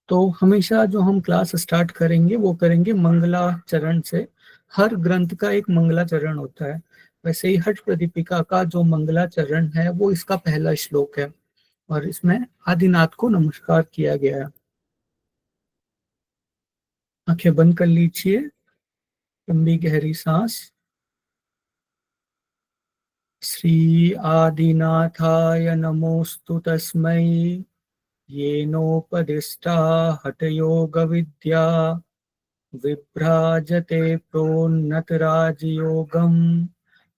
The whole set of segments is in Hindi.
तो हमेशा जो हम क्लास स्टार्ट करेंगे वो करेंगे मंगलाचरण से। हर ग्रंथ का एक मंगलाचरण होता है, वैसे ही हठ प्रदीपिका का जो मंगलाचरण है वो इसका पहला श्लोक है और इसमें आदिनाथ को नमस्कार किया गया है। आंखें बंद कर लीजिए, लंबी गहरी सांस। श्री आदिनाथाय नमोस्तु तस्मै येनोपदिष्टा हठयोग विद्या विभ्राजते प्रोन्नतराजयोगम्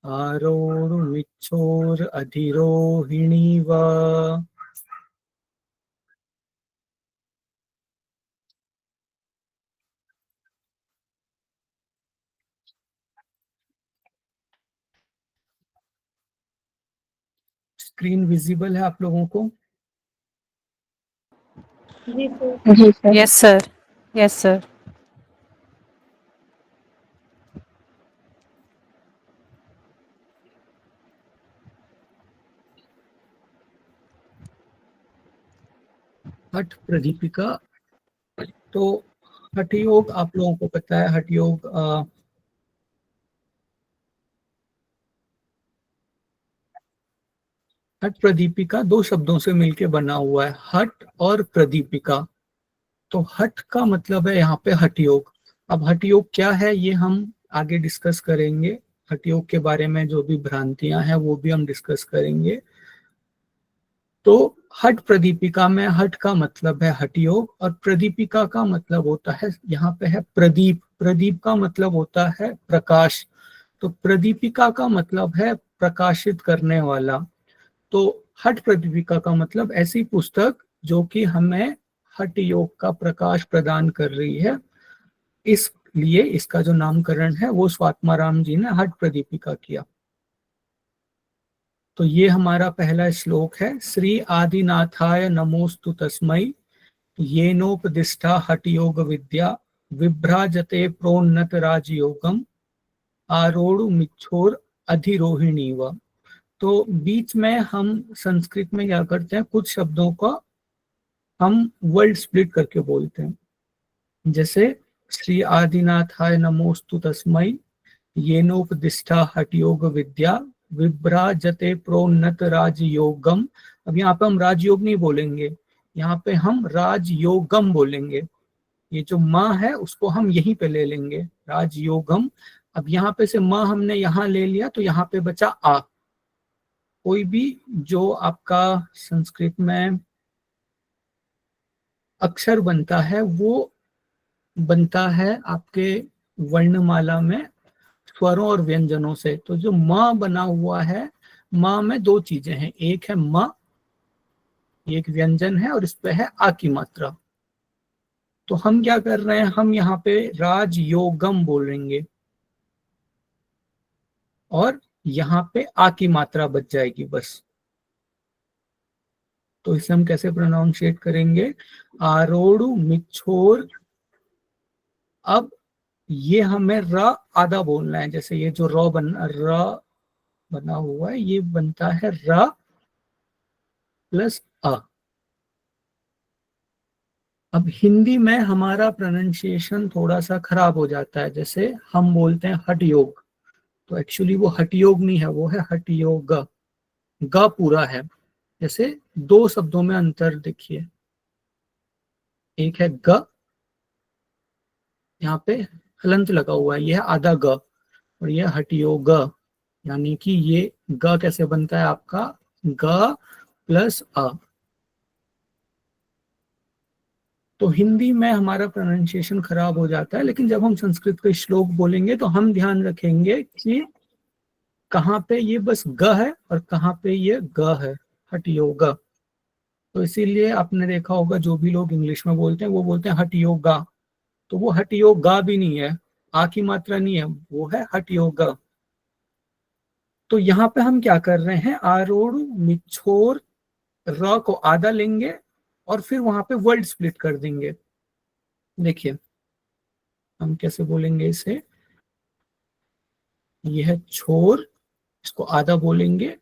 आरोढुमिच्छोरधिरोहिणीव। स्क्रीन विजिबल है आप लोगों को? जी sir. Yes sir, yes sir. Hatha Pradipika, तो हठ योग आप लोगों को पता है। हठ योग हठ प्रदीपिका दो शब्दों से मिलकर बना हुआ है, हठ और प्रदीपिका। तो हठ का मतलब है यहाँ पे हठ योग। अब हठ योग क्या है ये हम आगे डिस्कस करेंगे। हठ योग के बारे में जो भी भ्रांतियां हैं वो भी हम डिस्कस करेंगे। तो हठ प्रदीपिका में हठ का मतलब है हठ योग और प्रदीपिका का मतलब होता है, यहाँ पे है प्रदीप। प्रदीप का मतलब होता है प्रकाश। तो प्रदीपिका का मतलब है प्रकाशित करने वाला। तो हठ प्रदीपिका का मतलब ऐसी पुस्तक जो कि हमें हठ योग का प्रकाश प्रदान कर रही है। इसलिए इसका जो नामकरण है वो स्वात्माराम जी ने हठ प्रदीपिका किया। तो ये हमारा पहला श्लोक है। श्री आदिनाथाय नमोस्तु तस्मै येनोपदिष्टा हठ योग विद्या विभ्राजते प्रोन्नत राजयोगम आरोढ़ मिच्छोर अधिरोहिणीव। तो बीच में हम संस्कृत में क्या करते हैं, कुछ शब्दों का हम वर्ड स्प्लिट करके बोलते हैं। जैसे श्री आदिनाथाय नमोस्तु तस्मै येनोपदिष्टा हठ योग विद्या विभ्राजते प्रोन्नत राजयोगम। अब यहाँ पे हम राजयोग नहीं बोलेंगे, यहाँ पे हम राजयोगम बोलेंगे। ये जो माँ है उसको हम यहीं पे ले लेंगे, राजयोगम। अब यहाँ पे से माँ हमने यहाँ ले लिया तो यहाँ पे बचा आ। कोई भी जो आपका संस्कृत में अक्षर बनता है वो बनता है आपके वर्णमाला में स्वरों और व्यंजनों से। तो जो माँ बना हुआ है, माँ में दो चीजें हैं, एक है माँ, एक व्यंजन है और इस पे है आ की मात्रा। तो हम क्या कर रहे हैं, हम यहाँ पे राजयोगम बोलेंगे और यहाँ पे आ की मात्रा बच जाएगी बस। तो इसे हम कैसे प्रोनाउंशिएट करेंगे, आरोड़ु मिच्छोर। अब ये हमें र आधा बोलना है। जैसे ये जो र बना हुआ है ये बनता है र प्लस अ। अब हिंदी में हमारा प्रोनाउंसिएशन थोड़ा सा खराब हो जाता है। जैसे हम बोलते हैं हठ योग, तो एक्चुअली वो हठ योग नहीं है, वो है हठ योग। ग पूरा है। जैसे दो शब्दों में अंतर देखिए, एक है ग, यहाँ पे हलंत लगा हुआ है, ये है आधा ग, और ये हठ योग। यानी कि ये ग कैसे बनता है आपका, ग प्लस अ। तो हिंदी में हमारा प्रोनाउंसिएशन खराब हो जाता है, लेकिन जब हम संस्कृत का श्लोक बोलेंगे तो हम ध्यान रखेंगे कि कहाँ पे ये बस ग है और कहाँ पे ये ग है, हठ योग। तो इसीलिए आपने देखा होगा जो भी लोग इंग्लिश में बोलते हैं वो बोलते हैं हठ योगा। तो वो हठ योगा भी नहीं है, आ की मात्रा नहीं है, वो है हठ योग। तो यहाँ पे हम क्या कर रहे हैं, आरोड़ मिच्छोर र को आधा लेंगे और फिर वहां पे वर्ड स्प्लिट कर देंगे। देखिए हम कैसे बोलेंगे इसे, यह है छोर, इसको आधा बोलेंगे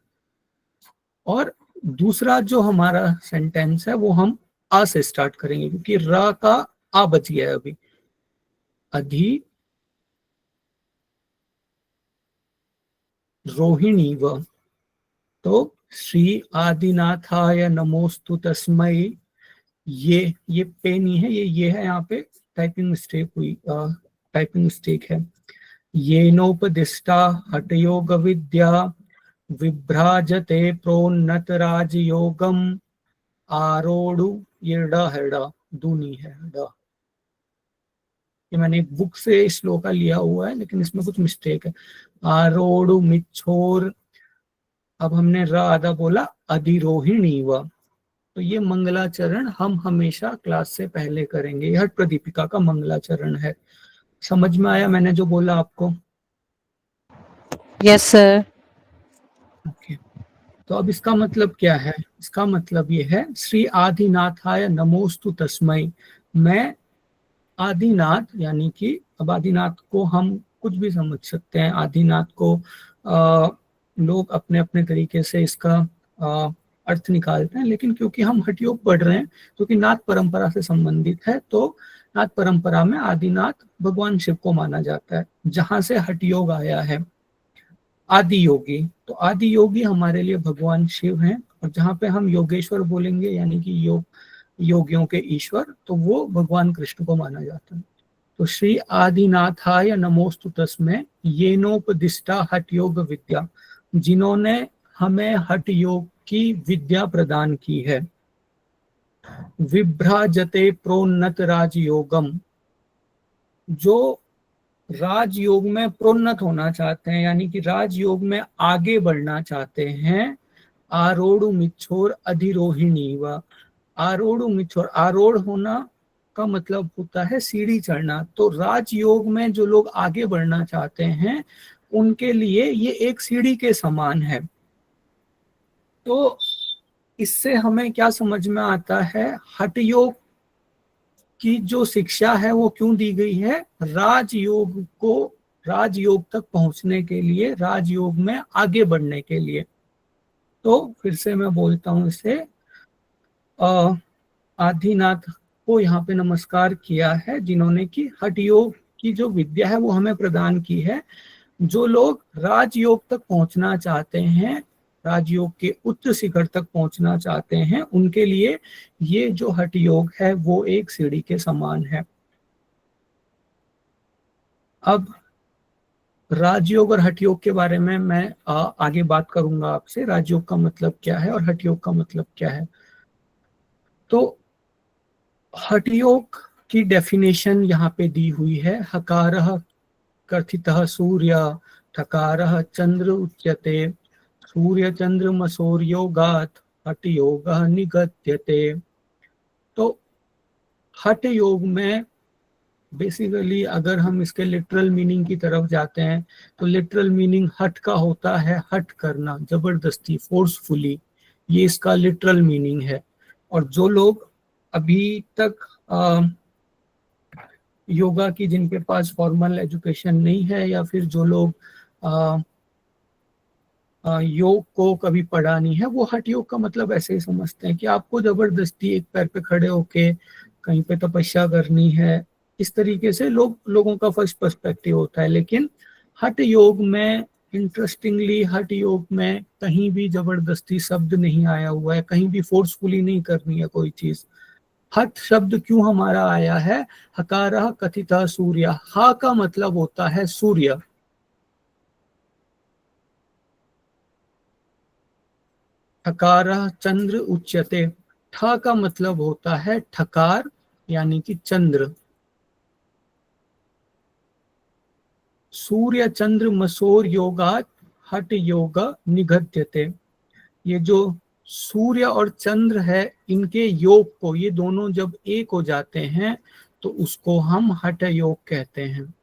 और दूसरा जो हमारा सेंटेंस है वो हम आ से स्टार्ट करेंगे क्योंकि र का आ बच गया है अभी। अधि रोहिणी व, तो श्री आदिनाथाय नमोस्तु तस्मै, ये पे नहीं है, ये है, यहाँ पे टाइपिंग मिस्टेक हुई, टाइपिंग मिस्टेक है। येनोपदिष्टा हठयोग विद्या विभ्राजते प्रोन्नत राजयोगम आरोढ़, ये ड है, ड दूनी है ड। ये मैंने एक बुक से श्लोका लिया हुआ है लेकिन इसमें कुछ मिस्टेक है। आरोढ़ मिच्छोर, अब हमने र आधा बोला, अधिरोहिणी व, तो ये मंगलाचरण हम हमेशा क्लास से पहले करेंगे। यह प्रदीपिका का मंगलाचरण है। समझ में आया मैंने जो बोला आपको? Yes, sir. ओके, तो अब इसका मतलब क्या है? इसका मतलब ये है, श्री आदिनाथाय नमोस्तु तस्मै, मैं आदिनाथ, यानी कि अब आदिनाथ को हम कुछ भी समझ सकते हैं। आदिनाथ को लोग अपने अपने तरीके से इसका अर्थ निकालते हैं, लेकिन क्योंकि हम हठयोग पढ़ रहे हैं, क्योंकि नाथ परंपरा से संबंधित है, तो नाथ परंपरा में आदिनाथ भगवान शिव को माना जाता है, जहां से हठयोग आया है। आदि योगी, तो आदि योगी हमारे लिए भगवान शिव हैं, और जहाँ पे हम योगेश्वर बोलेंगे यानी कि योगियों के ईश्वर, तो वो भगवान कृष्ण को माना जाता है। तो श्री आदिनाथाय नमोस्तु तस्मै येनोपदिष्टा हठयोग विद्या, जिन्होंने हमें हठयोग की विद्या प्रदान की है। विभ्राजते प्रोन्नत राजयोगम, जो राजयोग में प्रोन्नत होना चाहते हैं, यानी कि राजयोग में आगे बढ़ना चाहते हैं। आरोढ़ मिच्छोर अधिरोहिणी व, आरोढ़ मिच्छोर, आरोढ़ होना का मतलब होता है सीढ़ी चढ़ना। तो राजयोग में जो लोग आगे बढ़ना चाहते हैं उनके लिए ये एक सीढ़ी के समान है। तो इससे हमें क्या समझ में आता है? हठयोग की जो शिक्षा है वो क्यों दी गई है? राजयोग को, राजयोग तक पहुंचने के लिए, राजयोग में आगे बढ़ने के लिए। तो फिर से मैं बोलता हूं इसे, आदिनाथ को यहाँ पे नमस्कार किया है, जिन्होंने की हठयोग की जो विद्या है वो हमें प्रदान की है। जो लोग राजयोग तक पहुंचना चाहते हैं, राजयोग के उच्च शिखर तक पहुंचना चाहते हैं, उनके लिए ये जो हठयोग है वो एक सीढ़ी के समान है। अब राजयोग और हठयोग के बारे में मैं आगे बात करूंगा आपसे। राजयोग का मतलब क्या है और हठयोग का मतलब क्या है? तो हठयोग की डेफिनेशन यहाँ पे दी हुई है। हकारः कथितः सूर्य, ठकारः चंद्र उच्यते, सूर्य चंद्रमसोर्योगात् हठयोगः निगद्यते। तो हठ योग में बेसिकली अगर हम इसके लिटरल मीनिंग की तरफ जाते हैं तो लिटरल मीनिंग हठ का होता है हठ करना, जबरदस्ती, फोर्सफुली, ये इसका लिटरल मीनिंग है। और जो लोग अभी तक योगा की, जिनके पास फॉर्मल एजुकेशन नहीं है, या फिर जो लोग योग को कभी पढ़ा नहीं है, वो हठ योग का मतलब ऐसे ही समझते हैं कि आपको जबरदस्ती एक पैर पे खड़े होके कहीं पे तपस्या करनी है। इस तरीके से लोगों का फर्स्ट पर्सपेक्टिव होता है। लेकिन हठ योग में, इंटरेस्टिंगली, हठ योग में कहीं भी जबरदस्ती शब्द नहीं आया हुआ है, कहीं भी फोर्सफुली नहीं करनी है कोई चीज। हठ शब्द क्यों हमारा आया है? हकारः कथितः सूर्य, हा का मतलब होता है सूर्य, ठकारः चंद्र उच्यते, ठ का मतलब होता है ठकार यानी कि चंद्र। सूर्य चंद्र मसोर योगात् हठ योग निगद्यते, ये जो सूर्य और चंद्र है इनके योग को, ये दोनों जब एक हो जाते हैं तो उसको हम हठ योग कहते हैं।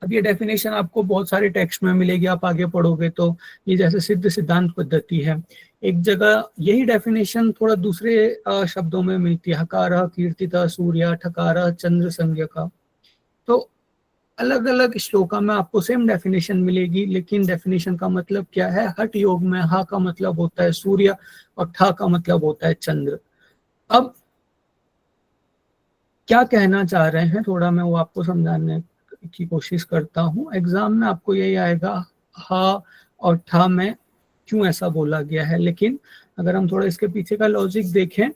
अब ये डेफिनेशन आपको बहुत सारे टेक्स्ट में मिलेगी, आप आगे पढ़ोगे तो। ये जैसे सिद्ध सिद्धांत पद्धति है, एक जगह यही डेफिनेशन थोड़ा दूसरे शब्दों में मिलती है। हकारः कीर्तितः सूर्य, ठकारः चंद्र संज्ञक। तो अलग अलग श्लोका में आपको सेम डेफिनेशन मिलेगी, लेकिन डेफिनेशन का मतलब क्या है? हठ योग में हा का मतलब होता है सूर्य और ठा का मतलब होता है चंद्र। अब क्या कहना चाह रहे हैं थोड़ा मैं वो आपको समझाने की कोशिश करता हूँ। एग्जाम में आपको यही आएगा हा और ठा में क्यों ऐसा बोला गया है, लेकिन अगर हम थोड़ा इसके पीछे का लॉजिक देखें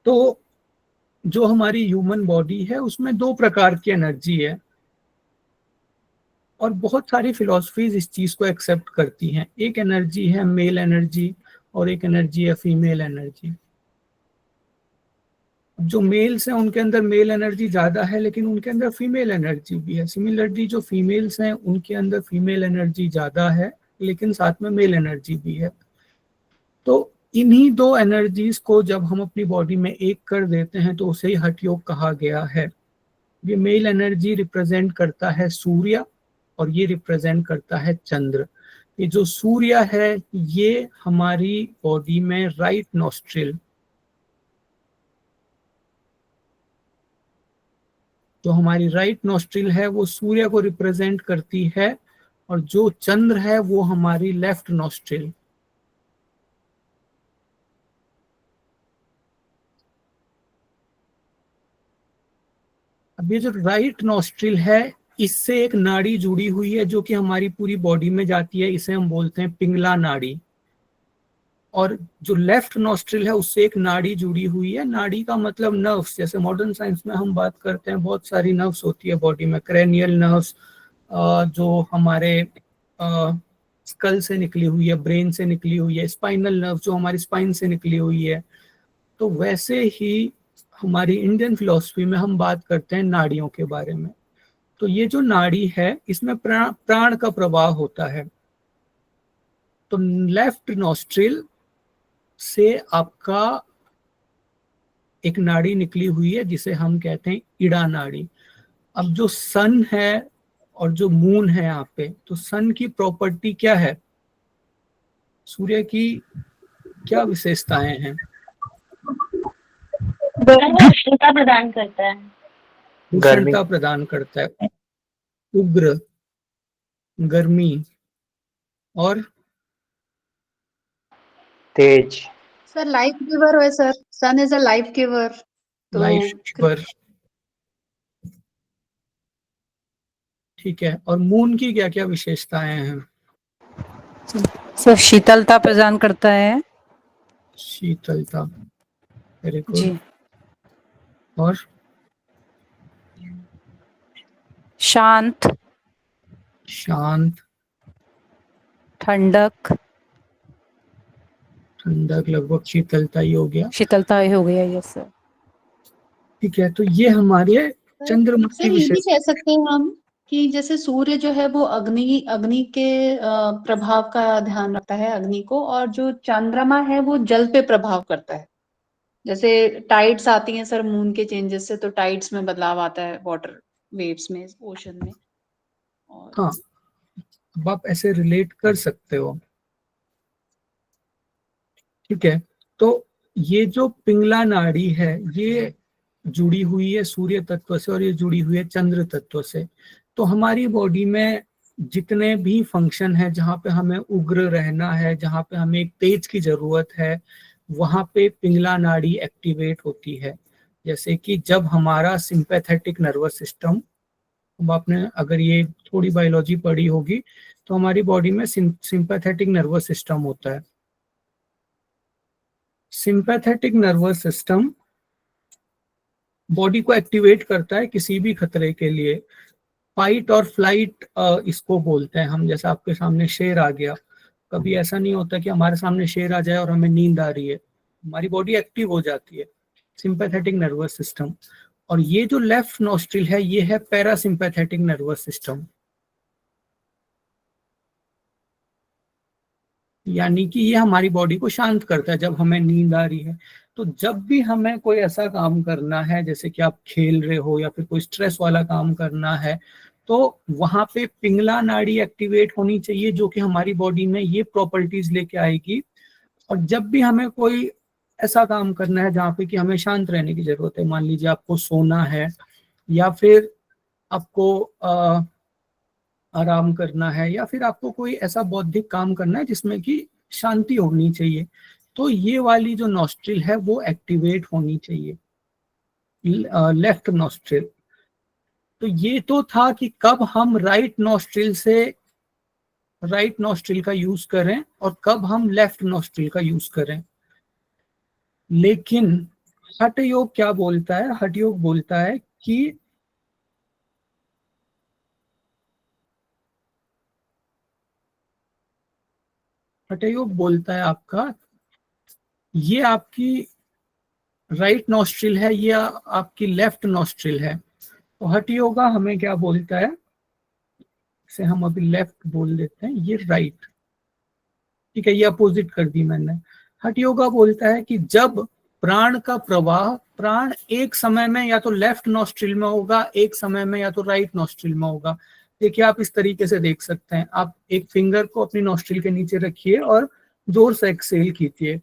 तो जो हमारी ह्यूमन बॉडी है उसमें दो प्रकार की एनर्जी है और बहुत सारी फिलॉसफीज इस चीज को एक्सेप्ट करती हैं। एक एनर्जी है मेल एनर्जी और एक एनर्जी है फीमेल एनर्जी। जो मेल्स हैं उनके अंदर मेल एनर्जी ज्यादा है, लेकिन उनके अंदर फीमेल एनर्जी भी है। सिमिलरली जो फीमेल्स हैं उनके अंदर फीमेल एनर्जी ज्यादा है, लेकिन साथ में मेल एनर्जी भी है। तो इन्हीं दो एनर्जीज को जब हम अपनी बॉडी में एक कर देते हैं तो उसे ही हठ योग कहा गया है। ये मेल एनर्जी रिप्रेजेंट करता है सूर्य और ये रिप्रेजेंट करता है चंद्र। ये जो सूर्य है ये हमारी बॉडी में राइट नॉस्ट्रिल, जो हमारी राइट नॉस्ट्रिल है वो सूर्य को रिप्रेजेंट करती है, और जो चंद्र है वो हमारी लेफ्ट नॉस्ट्रिल। अब ये जो राइट नॉस्ट्रिल है इससे एक नाड़ी जुड़ी हुई है जो कि हमारी पूरी बॉडी में जाती है, इसे हम बोलते हैं पिंगला नाड़ी। और जो लेफ्ट नॉस्ट्रिल है उससे एक नाड़ी जुड़ी हुई है। नाड़ी का मतलब नर्व्स, जैसे मॉडर्न साइंस में हम बात करते हैं बहुत सारी नर्व्स होती है बॉडी में, क्रेनियल नर्व्स जो हमारे स्कल से निकली हुई है, ब्रेन से निकली हुई है, स्पाइनल नर्व जो हमारी स्पाइन से निकली हुई है। तो वैसे ही हमारी इंडियन फिलॉसफी में हम बात करते हैं नाड़ियों के बारे में। तो ये जो नाड़ी है इसमें प्राण का प्रवाह होता है। तो लेफ्ट नॉस्ट्रिल से आपका एक नाड़ी निकली हुई है जिसे हम कहते हैं इड़ा नाड़ी। अब जो सन है और जो मून है यहाँ पे, तो सन की प्रॉपर्टी क्या है, सूर्य की क्या विशेषताएं हैं? उष्णता प्रदान करता है। उष्णता प्रदान करता है, उग्र, गर्मी और तेज। सर लाइफ गिवर है sir, sun is a life giver. तो लाइफ गिवर। ठीक है, और मून की क्या क्या विशेषताएं हैं? सर शीतलता प्रदान करता है। शीतलता, वेरी गुड। जी। और शांत, शांत, ठंडक, ठंडक, लगभग शीतलता ही हो गया। शीतलता हो गया, यस सर। ठीक है, तो ये हमारे चंद्रमा की सर ये भी विशेषता। कह सकते हैं हम कि जैसे सूर्य जो है वो अग्नि अग्नि के प्रभाव का ध्यान रखता है, अग्नि को, और जो चंद्रमा है वो जल पे प्रभाव करता है। जैसे टाइड्स आती हैं सर मून के चेंजेस से, तो टाइड्स में बदलाव आता है वाटर वेव्स में, ओशन में। और हाँ, अब आप ऐसे रिलेट कर सकते हो। ठीक है, तो ये जो पिंगला नाड़ी है ये जुड़ी हुई है सूर्य तत्व से और ये जुड़ी हुई है चंद्र तत्व से। तो हमारी बॉडी में जितने भी फंक्शन है, जहाँ पे हमें उग्र रहना है, जहाँ पे हमें एक तेज की जरूरत है, वहाँ पे पिंगला नाड़ी एक्टिवेट होती है। जैसे कि जब हमारा सिंपैथेटिक नर्वस सिस्टम, अब आपने अगर ये थोड़ी बायोलॉजी पढ़ी होगी तो हमारी बॉडी में सिंपैथेटिक नर्वस सिस्टम होता है। सिंपैथेटिक नर्वस सिस्टम बॉडी को एक्टिवेट करता है किसी भी खतरे के लिए। फाइट और फ्लाइट इसको बोलते हैं हम। जैसे आपके सामने शेर आ गया, कभी ऐसा नहीं होता कि हमारे सामने शेर आ जाए और हमें नींद आ रही है, हमारी बॉडी एक्टिव हो जाती है, सिंपैथेटिक नर्वस सिस्टम। और ये जो लेफ्ट नॉस्ट्रिल है ये है पैरासिम्पैथेटिक नर्वस सिस्टम, यानी कि ये हमारी बॉडी को शांत करता है जब हमें नींद आ रही है। तो जब भी हमें कोई ऐसा काम करना है, जैसे कि आप खेल रहे हो या फिर कोई स्ट्रेस वाला काम करना है, तो वहां पे पिंगला नाड़ी एक्टिवेट होनी चाहिए जो कि हमारी बॉडी में ये प्रॉपर्टीज लेके आएगी। और जब भी हमें कोई ऐसा काम करना है जहाँ पे कि हमें शांत रहने की जरूरत है, मान लीजिए आपको सोना है या फिर आपको आराम करना है या फिर आपको कोई ऐसा बौद्धिक काम करना है जिसमें कि शांति होनी चाहिए, तो ये वाली जो नॉस्ट्रिल है वो एक्टिवेट होनी चाहिए, लेफ्ट नॉस्ट्रिल। तो ये तो था कि कब हम राइट नॉस्ट्रिल का यूज करें और कब हम लेफ्ट नॉस्ट्रिल का यूज करें। लेकिन हठ योग क्या बोलता है? हठ योग बोलता है कि हठ योग बोलता है आपका, ये आपकी राइट नॉस्ट्रिल है, ये आपकी लेफ्ट नॉस्ट्रिल है। तो हठ योगा हमें क्या बोलता है? इसे हम अभी लेफ्ट बोल देते हैं, ये राइट, ठीक है, ये अपोजिट कर दी मैंने। हठ योगा बोलता है कि जब प्राण का प्रवाह, प्राण एक समय में या तो लेफ्ट नॉस्ट्रिल में होगा, एक समय में या तो राइट नॉस्ट्रिल में होगा। देखिए आप इस तरीके से देख सकते हैं, आप एक फिंगर को अपनी नॉस्ट्रिल के नीचे रखिए और जोर से एक्सेल कीजिए।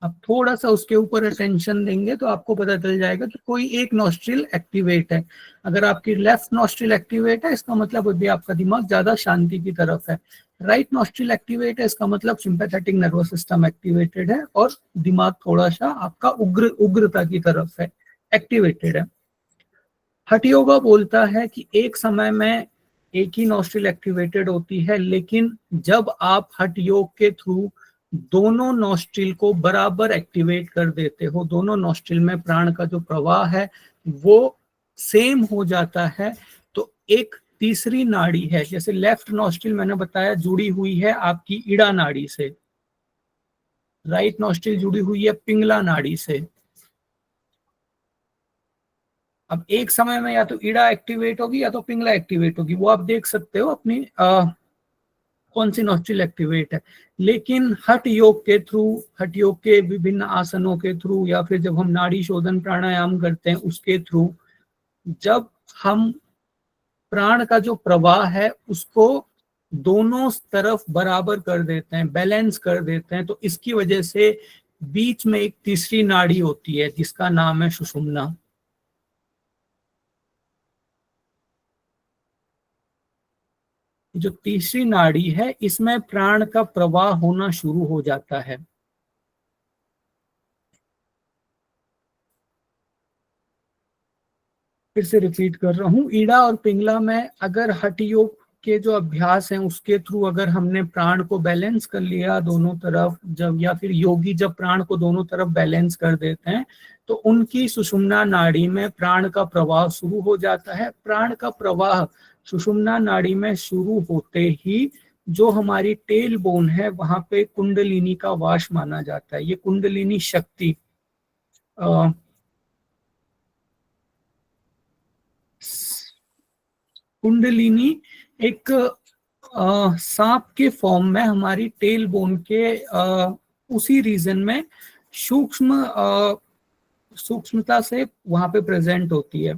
आप थोड़ा सा उसके ऊपर अटेंशन देंगे तो आपको पता चल जाएगा कि कोई एक नॉस्ट्रिल एक्टिवेट है। अगर आपकी लेफ्ट नॉस्ट्रिल एक्टिवेट है, इसका मतलब अभी आपका दिमाग ज्यादा शांति की तरफ है। राइट नॉस्ट्रिल एक्टिवेट है, इसका मतलब सिंपैथेटिक नर्वस सिस्टम एक्टिवेटेड है और दिमाग थोड़ा सा आपका उग्रता की तरफ है, एक्टिवेटेड है। हठ योगा बोलता है कि एक समय में एक ही नॉस्ट्रिल एक्टिवेटेड होती है, लेकिन जब आप हठ योग के थ्रू दोनों नॉस्ट्रिल को बराबर एक्टिवेट कर देते हो, दोनों नॉस्ट्रिल में प्राण का जो प्रवाह है वो सेम हो जाता है, तो एक तीसरी नाड़ी है, जैसे लेफ्ट नॉस्ट्रिल मैंने बताया जुड़ी हुई है आपकी ईड़ा नाड़ी से, राइट नॉस्ट्रिल जुड़ी हुई है पिंगला नाड़ी से। अब एक समय में या तो ईड़ा एक्टिवेट होगी या तो पिंगला एक्टिवेट होगी, वो आप देख सकते हो अपनी कौन सी नॉस्ट्रिल एक्टिवेट है। लेकिन हठ योग के थ्रू, हठ योग के विभिन्न आसनों के थ्रू या फिर जब हम नाड़ी शोधन प्राणायाम करते हैं उसके थ्रू, जब हम प्राण का जो प्रवाह है उसको दोनों तरफ बराबर कर देते हैं, बैलेंस कर देते हैं, तो इसकी वजह से बीच में एक तीसरी नाड़ी होती है जिसका नाम है सुषुम्ना। जो तीसरी नाड़ी है इसमें प्राण का प्रवाह होना शुरू हो जाता है। फिर से रिपीट कर रहा हूं, ईड़ा और पिंगला में अगर हठ योग के जो अभ्यास हैं उसके थ्रू अगर हमने प्राण को बैलेंस कर लिया दोनों तरफ, जब या फिर योगी जब प्राण को दोनों तरफ बैलेंस कर देते हैं तो उनकी सुषुम्ना नाड़ी में प्राण का प्रवाह शुरू हो जाता है। प्राण का प्रवाह सुषुम्ना नाड़ी में शुरू होते ही जो हमारी टेल बोन है वहां पे कुंडलिनी का वास माना जाता है। ये कुंडलिनी शक्ति कुंडलिनी एक सांप के फॉर्म में हमारी टेल बोन के उसी रीजन में सूक्ष्मता से वहां पे प्रेजेंट होती है।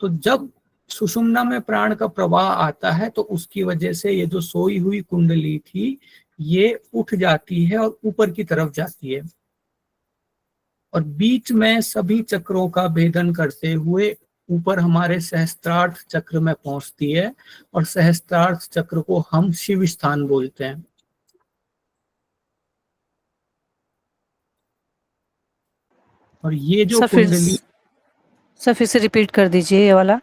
तो जब सुषुम्ना में प्राण का प्रवाह आता है तो उसकी वजह से ये जो सोई हुई कुंडली थी ये उठ जाती है और ऊपर की तरफ जाती है और बीच में सभी चक्रों का भेदन करते हुए ऊपर हमारे सहस्त्रार्थ चक्र में पहुंचती है और सहस्त्रार्थ चक्र को हम शिव स्थान बोलते हैं। और ये जो कुंडली, सर फिर से रिपीट कर दीजिए ये वाला।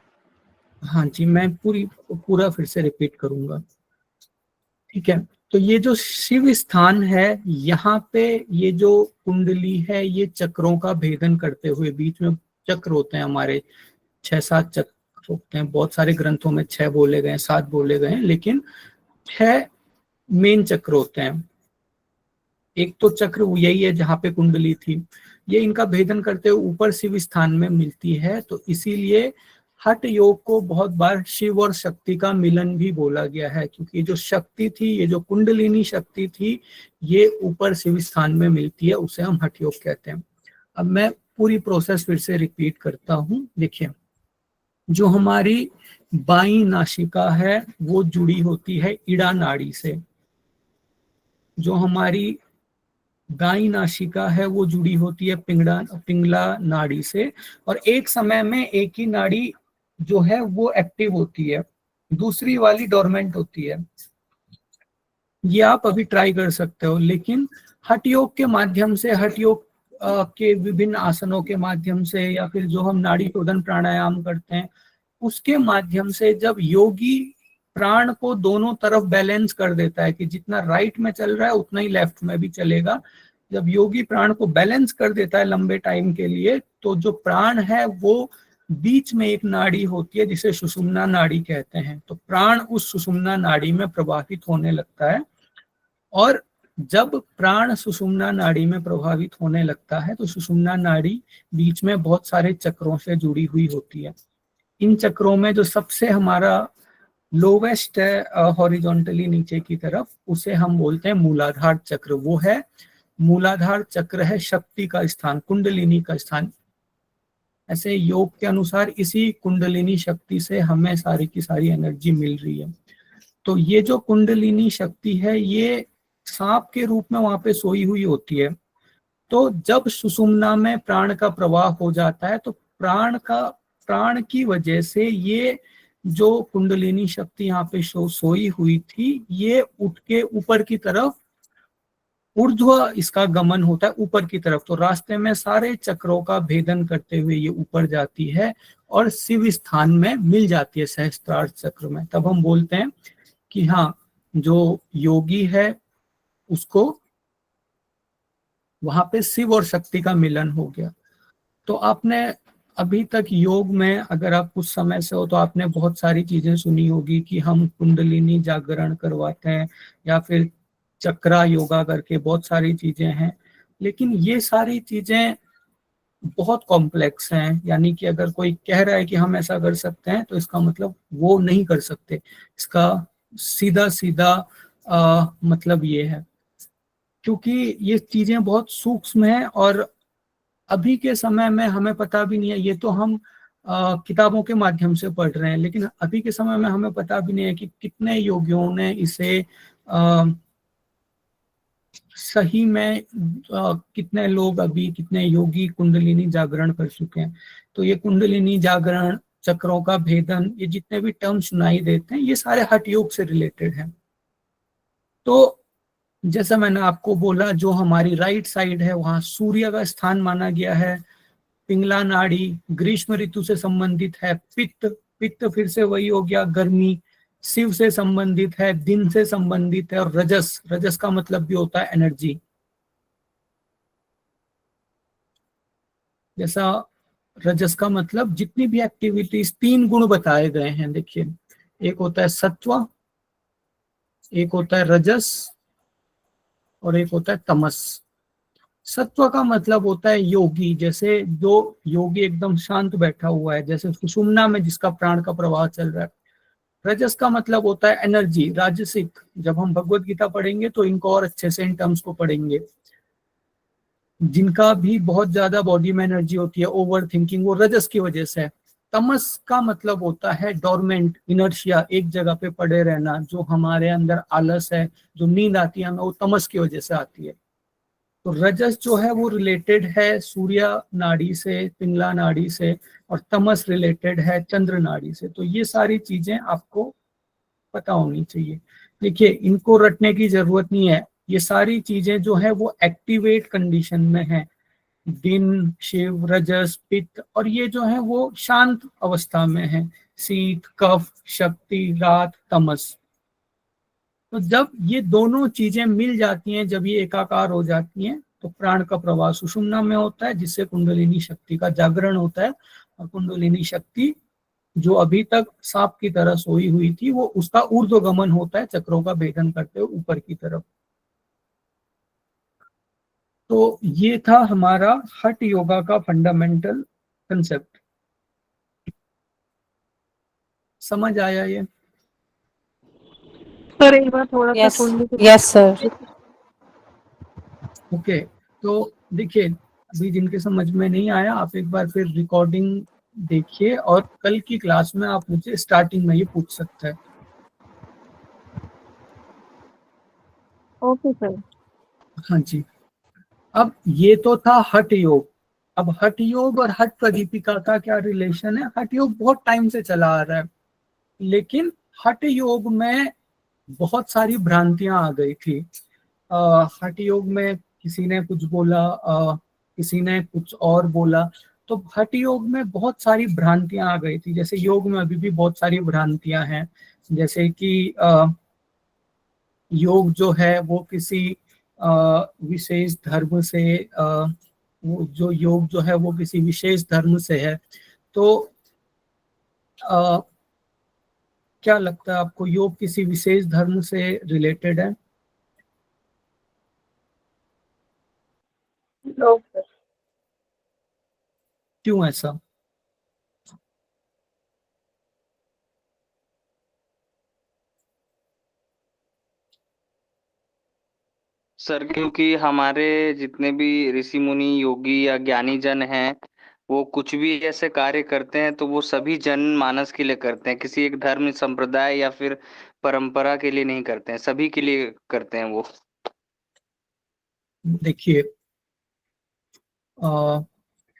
हाँ जी, मैं पूरा फिर से रिपीट करूंगा, ठीक है। तो ये जो शिव स्थान है यहाँ पे ये जो कुंडली है ये चक्रों का भेदन करते हुए, बीच में चक्र होते हैं हमारे 6-7 चक्र होते हैं, बहुत सारे ग्रंथों में 6 बोले गए, 7 बोले गए, लेकिन 6 मेन चक्र होते हैं। एक तो चक्र यही है जहाँ पे कुंडली थी, ये इनका भेदन करते हुए ऊपर शिव स्थान में मिलती है। तो इसीलिए हठ योग को बहुत बार शिव और शक्ति का मिलन भी बोला गया है, क्योंकि ये जो शक्ति थी, ये जो कुंडलिनी शक्ति थी, ये ऊपर शिव स्थान में मिलती है, उसे हम हठ योग कहते हैं। अब मैं पूरी प्रोसेस फिर से रिपीट करता हूँ। देखिए, जो हमारी बाईं नासिका है वो जुड़ी होती है ईड़ा नाड़ी से, जो हमारी गाई नासिका है वो जुड़ी होती है पिंगला नाड़ी से, और एक समय में एक ही नाड़ी जो है वो एक्टिव होती है, दूसरी वाली डोरमेंट होती है। ये आप अभी ट्राई कर सकते हो, लेकिन हठ योग के माध्यम से, हठ योग के विभिन्न आसनों के माध्यम से, या फिर जो हम नाड़ी शोधन प्राणायाम करते हैं उसके माध्यम से, जब योगी प्राण को दोनों तरफ बैलेंस कर देता है कि जितना राइट में चल रहा है उतना ही लेफ्ट में भी चलेगा, जब योगी प्राण को बैलेंस कर देता है लंबे टाइम के लिए, तो जो प्राण है वो बीच में एक नाड़ी होती है जिसे सुषुम्ना नाड़ी कहते हैं, तो प्राण उस सुषुम्ना नाड़ी में प्रवाहित होने लगता है। और जब प्राण सुषुम्ना नाड़ी में प्रभावित होने लगता है तो सुषुम्ना नाड़ी बीच में बहुत सारे चक्रों से जुड़ी हुई होती है। इन चक्रों में जो सबसे हमारा लोवेस्ट है हॉरिजॉन्टली नीचे की तरफ, उसे हम बोलते हैं मूलाधार चक्र। वो है मूलाधार चक्र, है शक्ति का स्थान, कुंडलिनी का स्थान। ऐसे योग के अनुसार इसी कुंडलिनी शक्ति से हमें सारी की सारी एनर्जी मिल रही है। तो ये जो कुंडलिनी शक्ति है ये सांप के रूप में वहां पे सोई हुई होती है। तो जब सुषुम्ना में प्राण का प्रवाह हो जाता है तो प्राण की वजह से ये जो कुंडलिनी शक्ति यहाँ पे सोई हुई थी, ये उठ के ऊपर की तरफ ऊर्ध्व इसका गमन होता है, ऊपर की तरफ। तो रास्ते में सारे चक्रों का भेदन करते हुए ये ऊपर जाती है और शिव स्थान में मिल जाती है, सहस्त्रार चक्र में। तब हम बोलते हैं कि हाँ, जो योगी है उसको वहां पे शिव और शक्ति का मिलन हो गया। तो आपने अभी तक योग में, अगर आप कुछ समय से हो, तो आपने बहुत सारी चीजें सुनी होगी कि हम कुंडलिनी जागरण करवाते हैं या फिर चक्रा योगा करके, बहुत सारी चीजें हैं। लेकिन ये सारी चीजें बहुत कॉम्प्लेक्स हैं, यानी कि अगर कोई कह रहा है कि हम ऐसा कर सकते हैं तो इसका मतलब वो नहीं कर सकते। इसका सीधा सीधा मतलब ये है, क्योंकि ये चीजें बहुत सूक्ष्म हैं और अभी के समय में हमें पता भी नहीं है। ये तो हम किताबों के माध्यम से पढ़ रहे हैं, लेकिन अभी के समय में हमें पता भी नहीं है कि कितने योगियों ने इसे सही में कितने लोग, अभी कितने योगी कुंडलिनी जागरण कर चुके हैं। तो ये कुंडलिनी जागरण, चक्रों का भेदन, ये जितने भी टर्म सुनाई देते हैं ये सारे हठ योग से रिलेटेड हैं। तो जैसा मैंने आपको बोला, जो हमारी राइट साइड है वहां सूर्य का स्थान माना गया है। पिंगला नाड़ी ग्रीष्म ऋतु से संबंधित है। पित्त फिर से वही हो गया, गर्मी। शिव से संबंधित है, दिन से संबंधित है। और रजस का मतलब भी होता है एनर्जी। जैसा रजस का मतलब जितनी भी एक्टिविटीज, 3 गुण बताए गए हैं। देखिए, एक होता है सत्व, एक होता है रजस और एक होता है तमस। सत्व का मतलब होता है योगी, जैसे जो योगी एकदम शांत बैठा हुआ है, जैसे सुषुम्ना में जिसका प्राण का प्रवाह चल रहा है। रजस का मतलब होता है एनर्जी, राजसिक। जब हम भगवत गीता पढ़ेंगे तो इनको और अच्छे से इन टर्म्स को पढ़ेंगे। जिनका भी बहुत ज्यादा बॉडी में एनर्जी होती है, ओवर थिंकिंग, वो रजस की वजह से है। तमस का मतलब होता है डोरमेंट, इनर्शिया, एक जगह पे पड़े रहना। जो हमारे अंदर आलस है, जो नींद आती है हमें, वो तमस की वजह से आती है। तो रजस जो है वो रिलेटेड है सूर्य नाड़ी से, पिंगला नाड़ी से, और तमस रिलेटेड है चंद्र नाड़ी से। तो ये सारी चीजें आपको पता होनी चाहिए। देखिए, इनको रटने की जरूरत नहीं है। ये सारी चीजें जो है वो एक्टिवेट कंडीशन में है। दिन, शिव, रजस, पित्त, और ये जो है वो शांत अवस्था में है। शीत, कफ, शक्ति, रात, तमस। तो जब ये दोनों चीजें मिल जाती हैं, जब ये एकाकार हो जाती हैं, तो प्राण का प्रवाह सुषुम्ना में होता है, जिससे कुंडलिनी शक्ति का जागरण होता है। और कुंडलिनी शक्ति जो अभी तक सांप की तरह सोई हुई थी, वो उसका ऊर्ध्वगमन होता है, चक्रों का भेदन करते हुए ऊपर की तरफ। तो ये था हमारा हठ योगा का फंडामेंटल कंसेप्ट। समझ आया ये? सर एक बार थोड़ा सा सुन लीजिए। Yes sir. ओके, तो देखिए, अभी जिनके समझ में नहीं आया, आप एक बार फिर रिकॉर्डिंग देखिए और कल की क्लास में आप मुझे स्टार्टिंग में ये पूछ सकते हैं। Okay sir. हाँ जी। अब ये तो था हठ योग। अब हठ योग और हठ प्रदीपिका का क्या रिलेशन है? हठ योग बहुत टाइम से चला आ रहा है, लेकिन हठ योग में बहुत सारी भ्रांतियां आ गई थी। हठ योग में किसी ने कुछ बोला, किसी ने कुछ और बोला, तो हठ योग में बहुत सारी भ्रांतियां आ गई थी। जैसे योग में अभी भी बहुत सारी भ्रांतियां हैं, जैसे कि योग जो है वो किसी विशेष धर्म से, वो जो योग जो है वो किसी विशेष धर्म से है। तो अ, क्या लगता है आपको, योग किसी विशेष धर्म से रिलेटेड है? लोग क्यों ऐसा? सर क्योंकि हमारे जितने भी ऋषि मुनि योगी या ज्ञानी जन हैं, वो कुछ भी ऐसे कार्य करते हैं तो वो सभी जन मानस के लिए करते हैं, किसी एक धर्म संप्रदाय या फिर परंपरा के लिए नहीं करते हैं, सभी के लिए करते हैं वो। देखिए,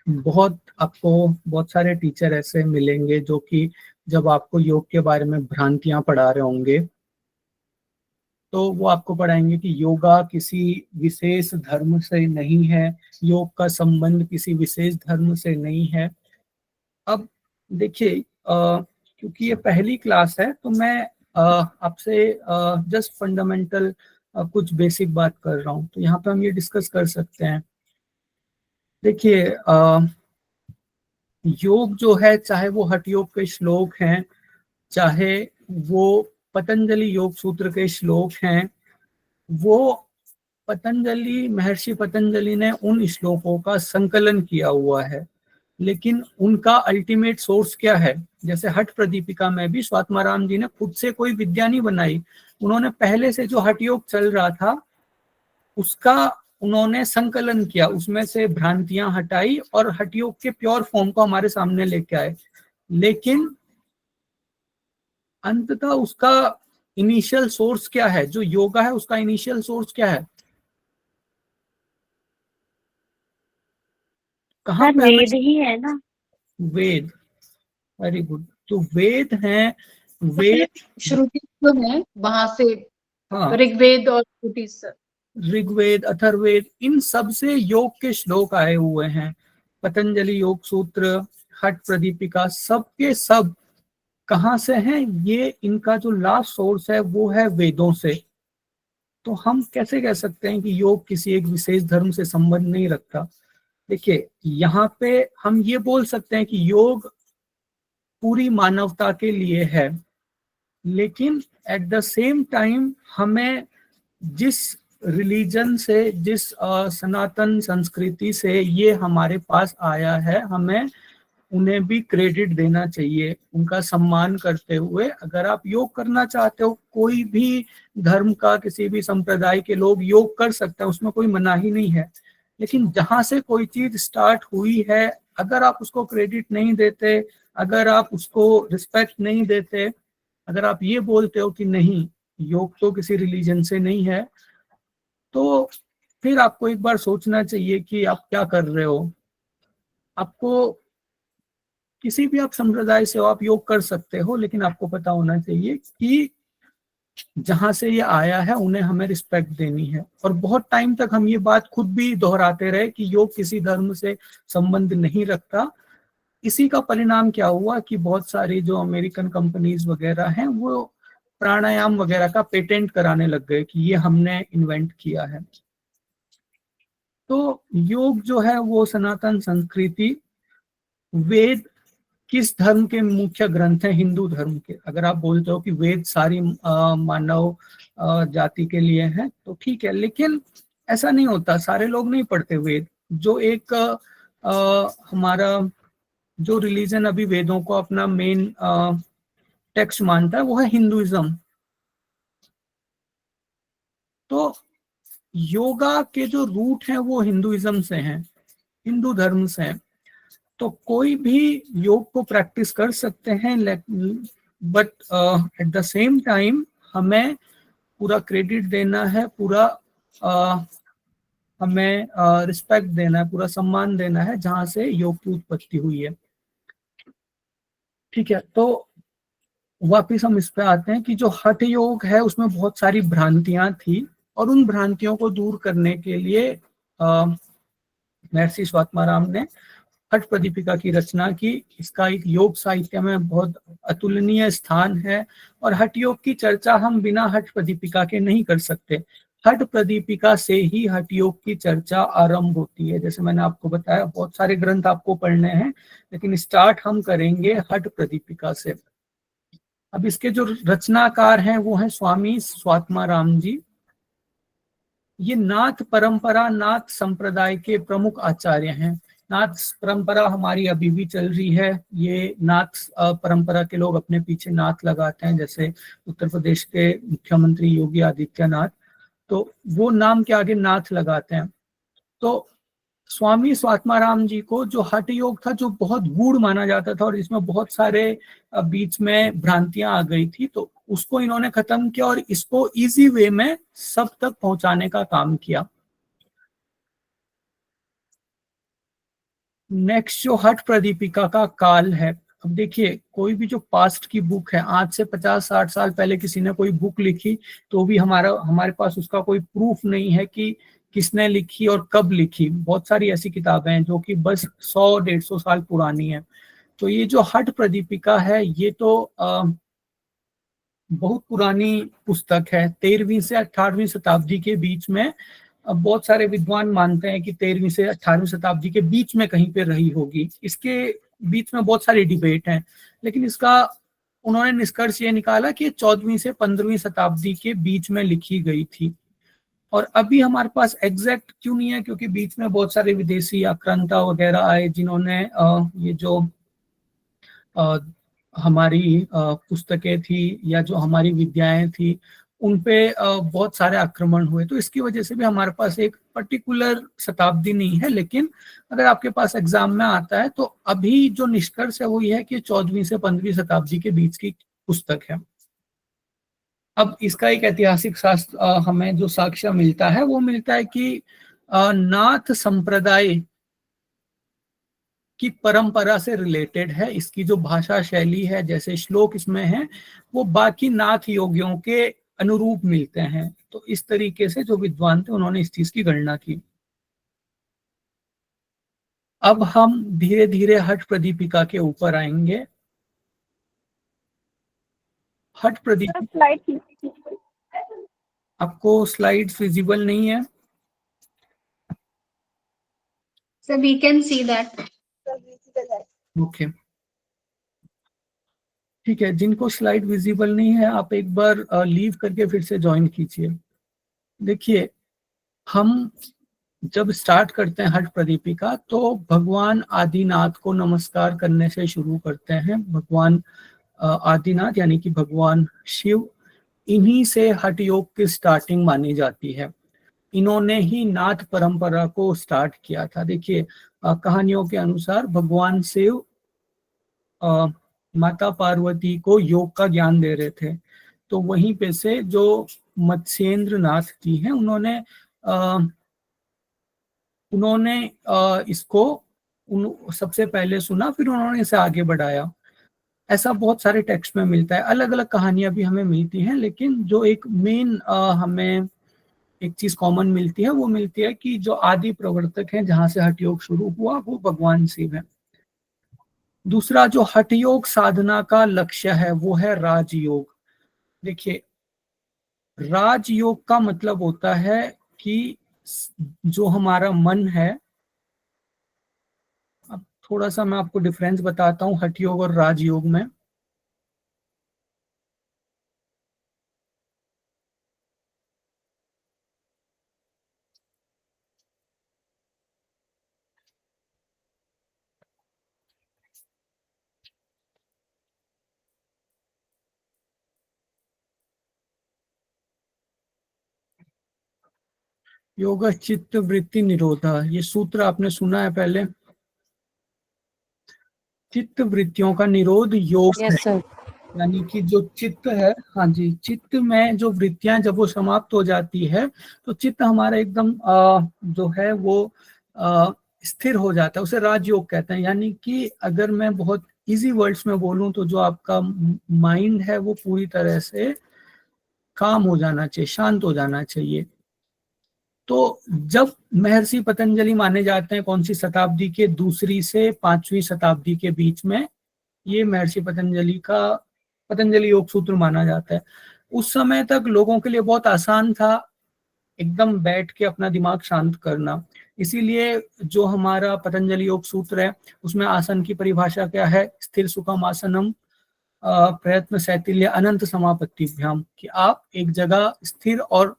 बहुत आपको बहुत सारे टीचर ऐसे मिलेंगे जो कि जब आपको योग के बारे में भ्रांतियां पढ़ा रहे होंगे, तो वो आपको पढ़ाएंगे कि योगा किसी विशेष धर्म से नहीं है, योग का संबंध किसी विशेष धर्म से नहीं है। अब देखिए, क्योंकि ये पहली क्लास है तो मैं आपसे जस्ट फंडामेंटल कुछ बेसिक बात कर रहा हूँ, तो यहाँ पे हम ये डिस्कस कर सकते हैं। देखिए, योग जो है, चाहे वो हठ योग के श्लोक हैं, चाहे वो पतंजलि योग सूत्र के श्लोक हैं, वो महर्षि पतंजलि ने उन श्लोकों का संकलन किया हुआ है, लेकिन उनका अल्टीमेट सोर्स क्या है? जैसे हठ प्रदीपिका में भी स्वात्माराम जी ने खुद से कोई विद्या नहीं बनाई, उन्होंने पहले से जो हठ योग चल रहा था उसका उन्होंने संकलन किया, उसमें से भ्रांतियां हटाई और हठ योग के प्योर फॉर्म को हमारे सामने लेके आए। लेकिन अंततः उसका इनिशियल सोर्स क्या है? जो योगा है उसका इनिशियल सोर्स क्या है? कहाँ सर पे हमें? वेद ही है ना। वेद। Very good. तो वेद हैं, वेद, श्रुति जो है वहां से, हाँ, ऋग्वेद और श्रुति से। ऋग्वेद, अथर्ववेद, इन सब से योग के श्लोक आए हुए हैं। पतंजलि योग सूत्र, हठ प्रदीपिका, सब के सब कहाँ से हैं? ये इनका जो लास्ट सोर्स है वो है वेदों से। तो हम कैसे कह सकते हैं कि योग किसी एक विशेष धर्म से संबंध नहीं रखता? देखिए, यहाँ पे हम ये बोल सकते हैं कि योग पूरी मानवता के लिए है, लेकिन एट द सेम टाइम हमें जिस रिलीजन से, जिस सनातन संस्कृति से ये हमारे पास आया है, हमें उन्हें भी क्रेडिट देना चाहिए, उनका सम्मान करते हुए। अगर आप योग करना चाहते हो, कोई भी धर्म का, किसी भी संप्रदाय के लोग योग कर सकते हैं, उसमें कोई मनाही नहीं है। लेकिन जहां से कोई चीज स्टार्ट हुई है, अगर आप उसको क्रेडिट नहीं देते, अगर आप उसको रिस्पेक्ट नहीं देते, अगर आप ये बोलते हो कि नहीं, योग तो किसी रिलीजन से नहीं है, तो फिर आपको एक बार सोचना चाहिए कि आप क्या कर रहे हो। आपको किसी भी आप संप्रदाय से हो, आप योग कर सकते हो, लेकिन आपको पता होना चाहिए कि जहां से ये आया है उन्हें हमें रिस्पेक्ट देनी है। और बहुत टाइम तक हम ये बात खुद भी दोहराते रहे कि योग किसी धर्म से संबंध नहीं रखता। इसी का परिणाम क्या हुआ कि बहुत सारी जो अमेरिकन कंपनीज वगैरह हैं वो प्राणायाम वगैरह का पेटेंट कराने लग गए कि ये हमने इन्वेंट किया है। तो योग जो है वो सनातन संस्कृति, वेद किस धर्म के मुख्य ग्रंथ हैं? हिंदू धर्म के। अगर आप बोलते हो कि वेद सारी मानव जाति के लिए हैं तो ठीक है, लेकिन ऐसा नहीं होता, सारे लोग नहीं पढ़ते वेद। जो एक हमारा जो रिलीजन अभी वेदों को अपना मेन टेक्स्ट मानता है वो है हिंदुइज्म। तो योगा के जो रूट हैं वो हिंदुइज्म से हैं, हिंदू धर्म से हैं। तो कोई भी योग को प्रैक्टिस कर सकते हैं, but at the same time हमें पूरा क्रेडिट देना है, पूरा हमें रिस्पेक्ट देना है, पूरा सम्मान देना है जहां से योग की उत्पत्ति हुई है। ठीक है, तो वापिस हम इस पे आते हैं कि जो हठ योग है उसमें बहुत सारी भ्रांतियां थी, और उन भ्रांतियों को दूर करने के लिए महर्षि स्वात्माराम ने हठ प्रदीपिका की रचना की। इसका एक योग साहित्य में बहुत अतुलनीय स्थान है, और हठ योग की चर्चा हम बिना हठ प्रदीपिका के नहीं कर सकते। हठ प्रदीपिका से ही हठ योग की चर्चा आरंभ होती है। जैसे मैंने आपको बताया, बहुत सारे ग्रंथ आपको पढ़ने हैं, लेकिन स्टार्ट हम करेंगे हठ प्रदीपिका से। अब इसके जो रचनाकार हैं वो हैं स्वामी स्वात्माराम जी। ये नाथ परंपरा, नाथ संप्रदाय के प्रमुख आचार्य हैं। नाथ परंपरा हमारी अभी भी चल रही है। ये नाथ परंपरा के लोग अपने पीछे नाथ लगाते हैं, जैसे उत्तर प्रदेश के मुख्यमंत्री योगी आदित्यनाथ, तो वो नाम के आगे नाथ लगाते हैं। तो स्वामी स्वात्माराम जी को जो हठ योग था, जो बहुत गूढ़ माना जाता था और इसमें बहुत सारे बीच में भ्रांतियां आ गई थी, तो उसको इन्होंने खत्म किया और इसको इजी वे में सब तक पहुंचाने का काम किया। नेक्स्ट जो हठ प्रदीपिका का काल है, अब देखिए कोई भी जो पास्ट की बुक है, आज से 50-60 साल पहले किसी ने कोई बुक लिखी, तो भी हमारे पास उसका कोई प्रूफ नहीं है कि किसने लिखी और कब लिखी। बहुत सारी ऐसी किताबें हैं जो कि बस 100-150 साल पुरानी है। तो ये जो हठ प्रदीपिका है, ये तो बहुत पुरानी पुस्तक है, 13वीं से 18वीं शताब्दी के बीच में। अब बहुत सारे विद्वान मानते हैं कि 13वीं से 18वीं शताब्दी के बीच में कहीं पे रही होगी। इसके बीच में बहुत सारी डिबेट हैं, लेकिन इसका उन्होंने निष्कर्ष ये निकाला कि 14वीं से 15वीं शताब्दी के बीच में लिखी गई थी। और अभी हमारे पास एग्जैक्ट क्यों नहीं है, क्योंकि बीच में बहुत सारे विदेशी आक्रांता वगैरह आए, जिन्होंने ये जो हमारी पुस्तकें थी या जो हमारी विद्याएं थी, उन पे बहुत सारे आक्रमण हुए। तो इसकी वजह से भी हमारे पास एक पर्टिकुलर शताब्दी नहीं है, लेकिन अगर आपके पास एग्जाम में आता है तो अभी जो निष्कर्ष है वो ये है कि 14वीं से 15वीं शताब्दी के बीच की पुस्तक है। अब इसका एक ऐतिहासिक शास्त्र हमें जो साक्ष्य मिलता है वो मिलता है कि नाथ संप्रदाय की परंपरा से रिलेटेड है। इसकी जो भाषा शैली है, जैसे श्लोक इसमें है, वो बाकी नाथ योगियों के अनुरूप मिलते हैं। तो इस तरीके से जो विद्वान थे उन्होंने इस चीज की गणना की। अब हम धीरे धीरे हठ प्रदीपिका के ऊपर आएंगे। हठ प्रदीपिका, आपको स्लाइड्स विजिबल नहीं है? So we can see that. Okay, ठीक है। जिनको स्लाइड विजिबल नहीं है, आप एक बार लीव करके फिर से ज्वाइन कीजिए। देखिए, हम जब स्टार्ट करते हैं हठ प्रदीपिका तो भगवान आदिनाथ को नमस्कार करने से शुरू करते हैं। भगवान आदिनाथ यानी कि भगवान शिव, इन्हीं से हठ योग की स्टार्टिंग मानी जाती है। इन्होंने ही नाथ परंपरा को स्टार्ट किया था। देखिए, कहानियों के अनुसार भगवान शिव माता पार्वती को योग का ज्ञान दे रहे थे, तो वहीं पे से जो मत्स्येंद्र नाथ जी हैं, उन्होंने इसको सबसे पहले सुना, फिर उन्होंने इसे आगे बढ़ाया। ऐसा बहुत सारे टेक्स्ट में मिलता है। अलग अलग कहानियां भी हमें मिलती हैं, लेकिन जो एक मेन हमें एक चीज कॉमन मिलती है, वो मिलती है कि जो आदि प्रवर्तक हैं, जहां से हठ योग शुरू हुआ, वो भगवान शिव है। दूसरा जो हठ योग साधना का लक्ष्य है वो है राजयोग। देखिए, राजयोग का मतलब होता है कि जो हमारा मन है, अब थोड़ा सा मैं आपको डिफरेंस बताता हूँ हठ योग और राजयोग में। योग चित्त वृत्ति निरोधा, ये सूत्र आपने सुना है पहले। चित्त वृत्तियों का निरोध योग है। Yes sir. यानी कि जो चित्त है, हाँ जी, चित्त में जो वृत्तियां जब वो समाप्त हो जाती है तो चित्त हमारा एकदम जो है वो स्थिर हो जाता है, उसे राजयोग कहते हैं। यानी कि अगर मैं बहुत इजी वर्ड्स में बोलूं तो जो आपका माइंड है वो पूरी तरह से काम हो जाना चाहिए, शांत हो जाना चाहिए। तो जब महर्षि पतंजलि माने जाते हैं कौन सी शताब्दी के, दूसरी से 5वीं शताब्दी के बीच में, ये महर्षि पतंजलि का पतंजलि योग सूत्र माना जाता है। उस समय तक लोगों के लिए बहुत आसान था एकदम बैठ के अपना दिमाग शांत करना। इसीलिए जो हमारा पतंजलि योग सूत्र है उसमें आसन की परिभाषा क्या है, स्थिर सुखम आसनम प्रयत्न शैथिल्य अनंत समापत्तिभ्याम, कि आप एक जगह स्थिर और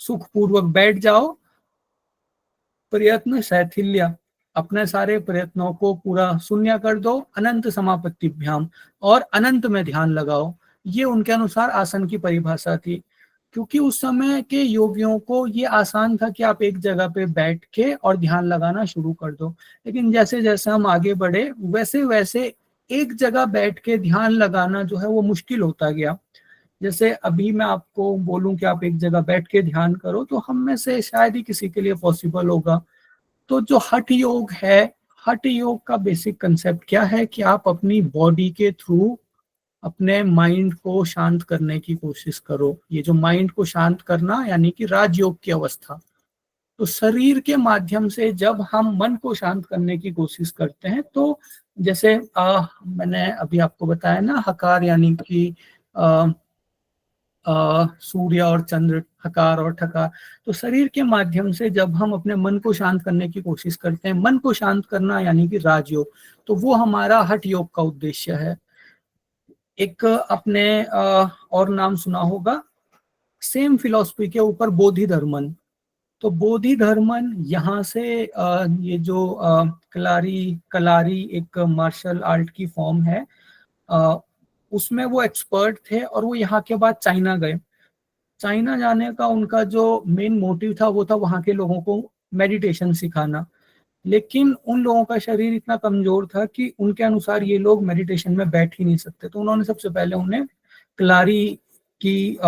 सुखपूर्वक बैठ जाओ, प्रयत्न शैथिल्य अपने सारे प्रयत्नों को पूरा शून्य कर दो, अनंत समापत्तिभ्याम और अनंत में ध्यान लगाओ। ये उनके अनुसार आसन की परिभाषा थी, क्योंकि उस समय के योगियों को ये आसान था कि आप एक जगह पे बैठ के और ध्यान लगाना शुरू कर दो। लेकिन जैसे जैसे हम आगे बढ़े वैसे वैसे एक जगह बैठ के ध्यान लगाना जो है वो मुश्किल होता गया। जैसे अभी मैं आपको बोलूं कि आप एक जगह बैठ के ध्यान करो तो हम में से शायद ही किसी के लिए पॉसिबल होगा। तो जो हठ योग है, हठ योग का बेसिक कंसेप्ट क्या है कि आप अपनी बॉडी के थ्रू अपने माइंड को शांत करने की कोशिश करो। ये जो माइंड को शांत करना यानी कि राजयोग की अवस्था। तो शरीर के माध्यम से जब हम मन को शांत करने की कोशिश करते हैं तो जैसे मैंने अभी आपको बताया ना, हकार यानी कि सूर्य और चंद्र, हकार और ठकार। तो शरीर के माध्यम से जब हम अपने मन को शांत करने की कोशिश करते हैं, मन को शांत करना यानी कि राजयोग, तो वो हमारा हठ योग का उद्देश्य है। एक आपने और नाम सुना होगा सेम फिलॉसफी के ऊपर, बोधि धर्मन। तो बोधि धर्मन यहाँ से ये जो कलारी एक मार्शल आर्ट की फॉर्म है, उसमें वो एक्सपर्ट थे और वो यहाँ के बाद चाइना गए। चाइना जाने का उनका जो मेन मोटिव था वो था वहाँ के लोगों को मेडिटेशन सिखाना। लेकिन उन लोगों का शरीर इतना कमजोर था कि उनके अनुसार ये लोग मेडिटेशन में बैठ ही नहीं सकते। तो उन्होंने सबसे पहले उन्हें कलारी की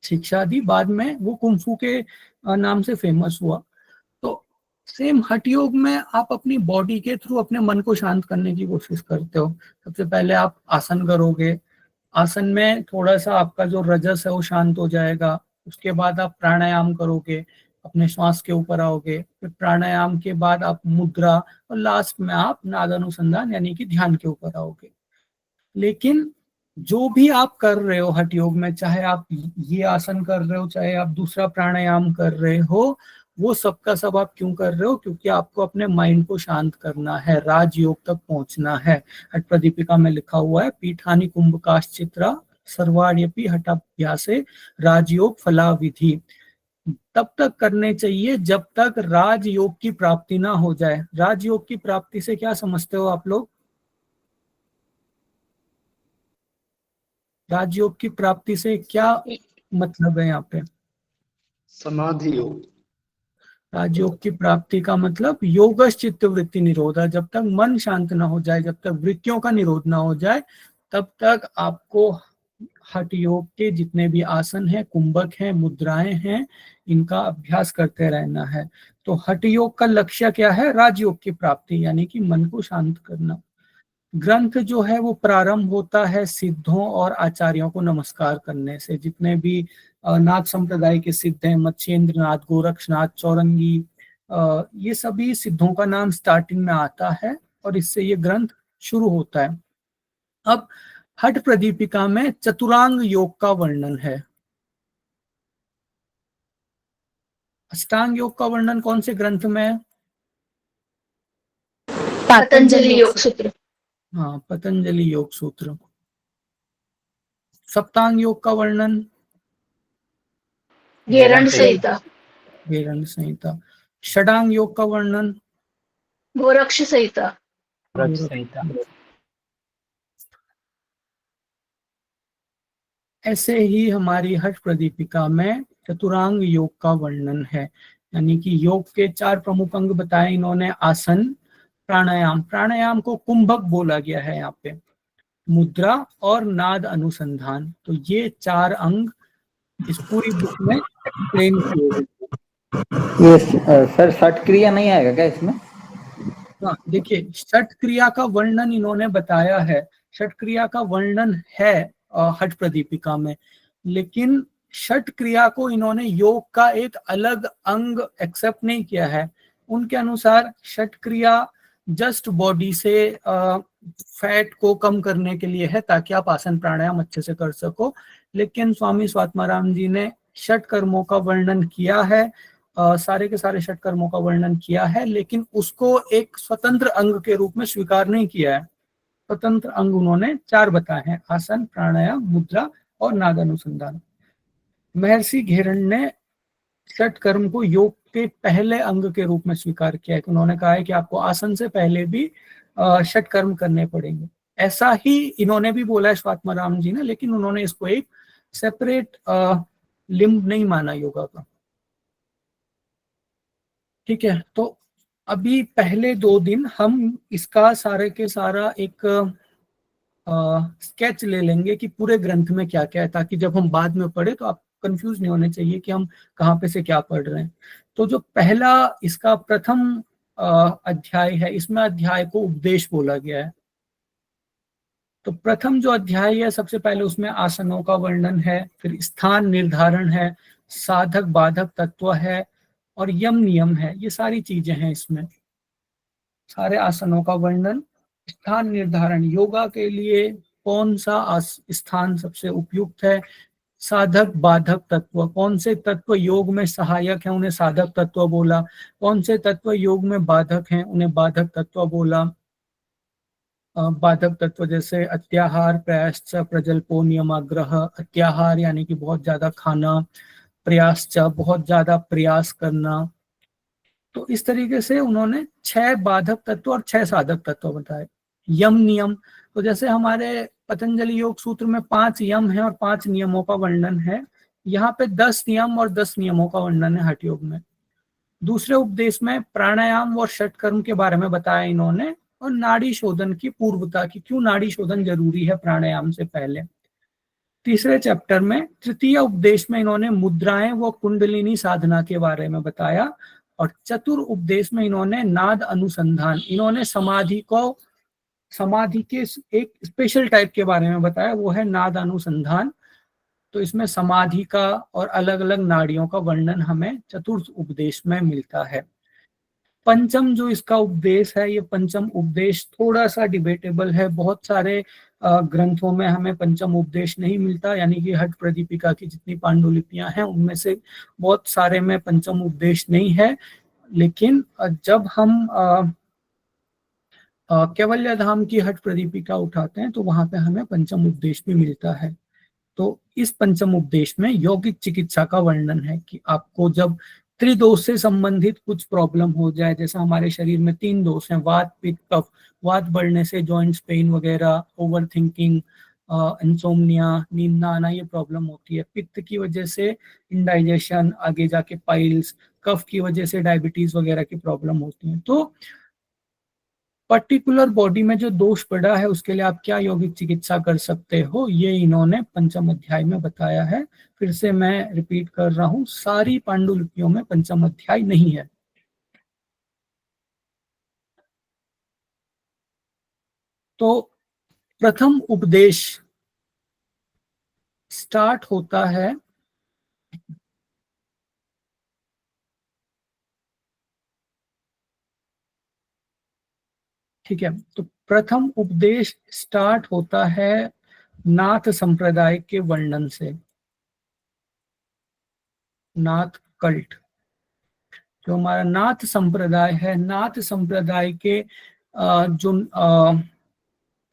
शिक्षा दी, बाद में वो कुंफू के नाम से फेमस हुआ। तो सेम हठ योग में आप अपनी बॉडी के थ्रू अपने मन को शांत करने की कोशिश करते हो। सबसे पहले आप आसन करोगे, आसन में थोड़ा सा आपका जो रजस है वो शांत हो जाएगा। उसके बाद आप प्राणायाम करोगे, अपने श्वास के ऊपर आओगे, फिर प्राणायाम के बाद आप मुद्रा, और लास्ट में आप नाद अनुसंधान यानी कि ध्यान के ऊपर आओगे। लेकिन जो भी आप कर रहे हो हठ योग में, चाहे आप ये आसन कर रहे हो, चाहे आप दूसरा प्राणायाम कर रहे हो, वो सबका सब आप क्यों कर रहे हो? क्योंकि आपको अपने माइंड को शांत करना है, राजयोग तक पहुंचना है। हठ प्रदीपिका में लिखा हुआ है, पीठानी कुंभकाश्चित्रा सर्वाण्यपि हठाभ्यासे राजयोग फलाविधि। तब तक करने चाहिए जब तक राजयोग की प्राप्ति ना हो जाए। राजयोग की प्राप्ति से क्या समझते हो आप लोग? राजयोग की प्राप्ति से क्या मतलब है यहाँ पे? समाधि योग। राजयोग की प्राप्ति का मतलब योगश चित्त वृत्ति निरोधा। जब तक मन शांत ना हो जाए, जब तक वृत्तियों का निरोध ना हो जाए, तब तक आपको हठ योग के जितने भी आसन हैं, कुंभक हैं, मुद्राएं हैं, इनका अभ्यास करते रहना है। तो हठ योग का लक्ष्य क्या है? राजयोग की प्राप्ति यानी कि मन को शांत करना। ग्रंथ जो है वो प्रारंभ होता है सिद्धों और आचार्यों को नमस्कार करने से। जितने भी नाथ संप्रदाय के सिद्ध हैं, मत्स्येंद्र नाथ, गोरक्षनाथ, चौरंगी, ये सभी सिद्धों का नाम स्टार्टिंग में आता है और इससे ये ग्रंथ शुरू होता है। अब हठ प्रदीपिका में चतुरांग योग का वर्णन है। अष्टांग योग का वर्णन कौन से ग्रंथ में है? पतंजलि योग सूत्र। हाँ, पतंजलि योग सूत्र। सप्तांग योग का वर्णन गेरंड संहिता। गेरंड संहिता। षडांग योग का वर्णन गोरक्ष संहिता। ऐसे ही हमारी हठ प्रदीपिका में चतुरांग योग का वर्णन है। यानी कि योग के 4 प्रमुख अंग बताए इन्होंने, आसन, प्राणायाम। प्राणायाम को कुंभक बोला गया है यहाँ पे। मुद्रा और नाद अनुसंधान। तो ये 4 अंग इस पूरी बुक में एक्सप्लेन किए गए। ये सर षट क्रिया नहीं आएगा क्या इसमें? हाँ, देखिए षट क्रिया का वर्णन इन्होंने बताया है, षट क्रिया का वर्णन है हठ प्रदीपिका में, लेकिन षट क्रिया को इन्होंने योग का एक अलग अंग एक्सेप्ट नहीं किया है। उनके अनुसार षट क्रिया जस्ट बॉडी से फैट को कम करने के लिए है, ताकि आप आसन प्राणायाम अच्छे से कर सको। लेकिन स्वामी स्वात्माराम जी ने षट कर्मों का वर्णन किया है, सारे के सारे षट कर्मों का वर्णन किया है, लेकिन उसको एक स्वतंत्र अंग के रूप में स्वीकार नहीं किया है। स्वतंत्र अंग उन्होंने 4 बताए हैं, आसन, प्राणायाम, मुद्रा और नाद अनुसंधान। महर्षि घेरन ने षट कर्म को योग के पहले अंग के रूप में स्वीकार किया है। उन्होंने कहा है कि आपको आसन से पहले भी षट कर्म करने पड़ेंगे। ऐसा ही इन्होंने भी बोला है स्वात्माराम जी ने, लेकिन उन्होंने इसको एक सेपरेट लिम्ब नहीं माना योगा का। ठीक है, तो अभी पहले 2 दिन हम इसका सारे के सारा एक स्केच ले लेंगे कि पूरे ग्रंथ में क्या क्या है, ताकि जब हम बाद में पढ़े तो आप कंफ्यूज नहीं होने चाहिए कि हम कहाँ पे से क्या पढ़ रहे हैं। तो जो पहला इसका प्रथम अध्याय है, इसमें अध्याय को उपदेश बोला गया है। तो प्रथम जो अध्याय है, सबसे पहले उसमें आसनों का वर्णन है, फिर स्थान निर्धारण है, साधक बाधक तत्व है और यम नियम है। ये सारी चीजें हैं इसमें, सारे आसनों का वर्णन, स्थान निर्धारण, योगा के लिए कौन सा स्थान सबसे उपयुक्त है, साधक बाधक तत्व, कौन से तत्व योग में सहायक हैं उन्हें साधक तत्व बोला, कौन से तत्व योग में बाधक हैं उन्हें बाधक तत्व बोला। बाधक तत्व जैसे अत्याहार, प्रयाश्च, प्रजल्पो, नियमाग्रह। अत्याहार यानी कि बहुत ज्यादा खाना, प्रयाश्च बहुत ज्यादा प्रयास करना। तो इस तरीके से उन्होंने 6 बाधक तत्व और 6 साधक तत्व बताए। यम नियम, तो जैसे हमारे पतंजलि योग सूत्र में 5 यम है और 5 नियमों का वर्णन है, यहाँ पे 10 नियम और 10 नियमों का वर्णन है हठ योग में। दूसरे उपदेश में प्राणायाम और षट कर्म के बारे में बताया इन्होंने, और नाड़ी शोधन की पूर्वता की, क्यों नाड़ी शोधन जरूरी है प्राणायाम से पहले। तीसरे चैप्टर में तृतीय उपदेश में इन्होंने मुद्राएं व कुंडलिनी साधना के बारे में बताया, और चतुर उपदेश में इन्होंने नाद अनुसंधान, इन्होंने समाधि के एक स्पेशल टाइप के बारे में बताया, वो है नाद अनुसंधान। तो इसमें समाधि का और अलग अलग नाड़ियों का वर्णन हमें चतुर्थ उपदेश में मिलता है। पंचम जो इसका उपदेश है, ये पंचम उपदेश थोड़ा सा डिबेटेबल है। बहुत सारे ग्रंथों में हमें पंचम उपदेश नहीं मिलता, यानी कि हठ प्रदीपिका की जितनी पांडुलिपियां हैं उनमें से बहुत सारे में पंचम उपदेश नहीं है। लेकिन जब हम कैवल्य धाम की हठ प्रदीपिका उठाते हैं तो वहां पे हमें पंचम उपदेश भी मिलता है। तो इस पंचम उपदेश में यौगिक चिकित्सा का वर्णन है कि आपको जब त्रिदोष से संबंधित कुछ प्रॉब्लम हो जाए, जैसा हमारे शरीर में 3 दोष हैं, वात, पित्त, कफ। वात बढ़ने से जॉइंट्स पेन वगैरह, ओवर थिंकिंग, इंसोम्निया, नींद ना आना, ये प्रॉब्लम होती है। पित्त की वजह से इंडाइजेशन, आगे जाके पाइल्स, कफ की वजह से डायबिटीज वगैरह की प्रॉब्लम होती है। तो पर्टिकुलर बॉडी में जो दोष पड़ा है उसके लिए आप क्या यौगिक चिकित्सा कर सकते हो, ये इन्होंने पंचम अध्याय में बताया है। फिर से मैं रिपीट कर रहा हूं, सारी पांडुलिपियों में पंचम अध्याय नहीं है। तो प्रथम उपदेश स्टार्ट होता है ठीक है, तो प्रथम उपदेश स्टार्ट होता है नाथ संप्रदाय के वर्णन से। नाथ कल्ट, जो हमारा नाथ संप्रदाय है, नाथ संप्रदाय के जो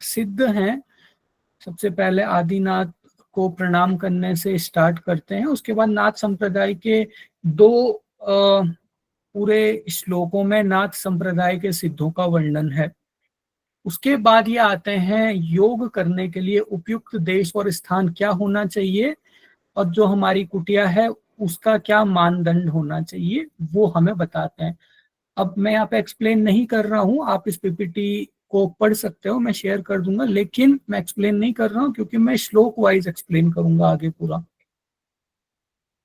सिद्ध हैं, सबसे पहले आदिनाथ को प्रणाम करने से स्टार्ट करते हैं। उसके बाद नाथ संप्रदाय के 2 पूरे श्लोकों में नाथ संप्रदाय के सिद्धों का वर्णन है। उसके बाद ये आते हैं योग करने के लिए उपयुक्त देश और स्थान क्या होना चाहिए, और जो हमारी कुटिया है उसका क्या मानदंड होना चाहिए, वो हमें बताते हैं। अब मैं यहाँ पे एक्सप्लेन नहीं कर रहा हूँ, आप इस पीपीटी को पढ़ सकते हो, मैं शेयर कर दूंगा, लेकिन मैं एक्सप्लेन नहीं कर रहा हूँ क्योंकि मैं श्लोक वाइज एक्सप्लेन करूंगा आगे पूरा।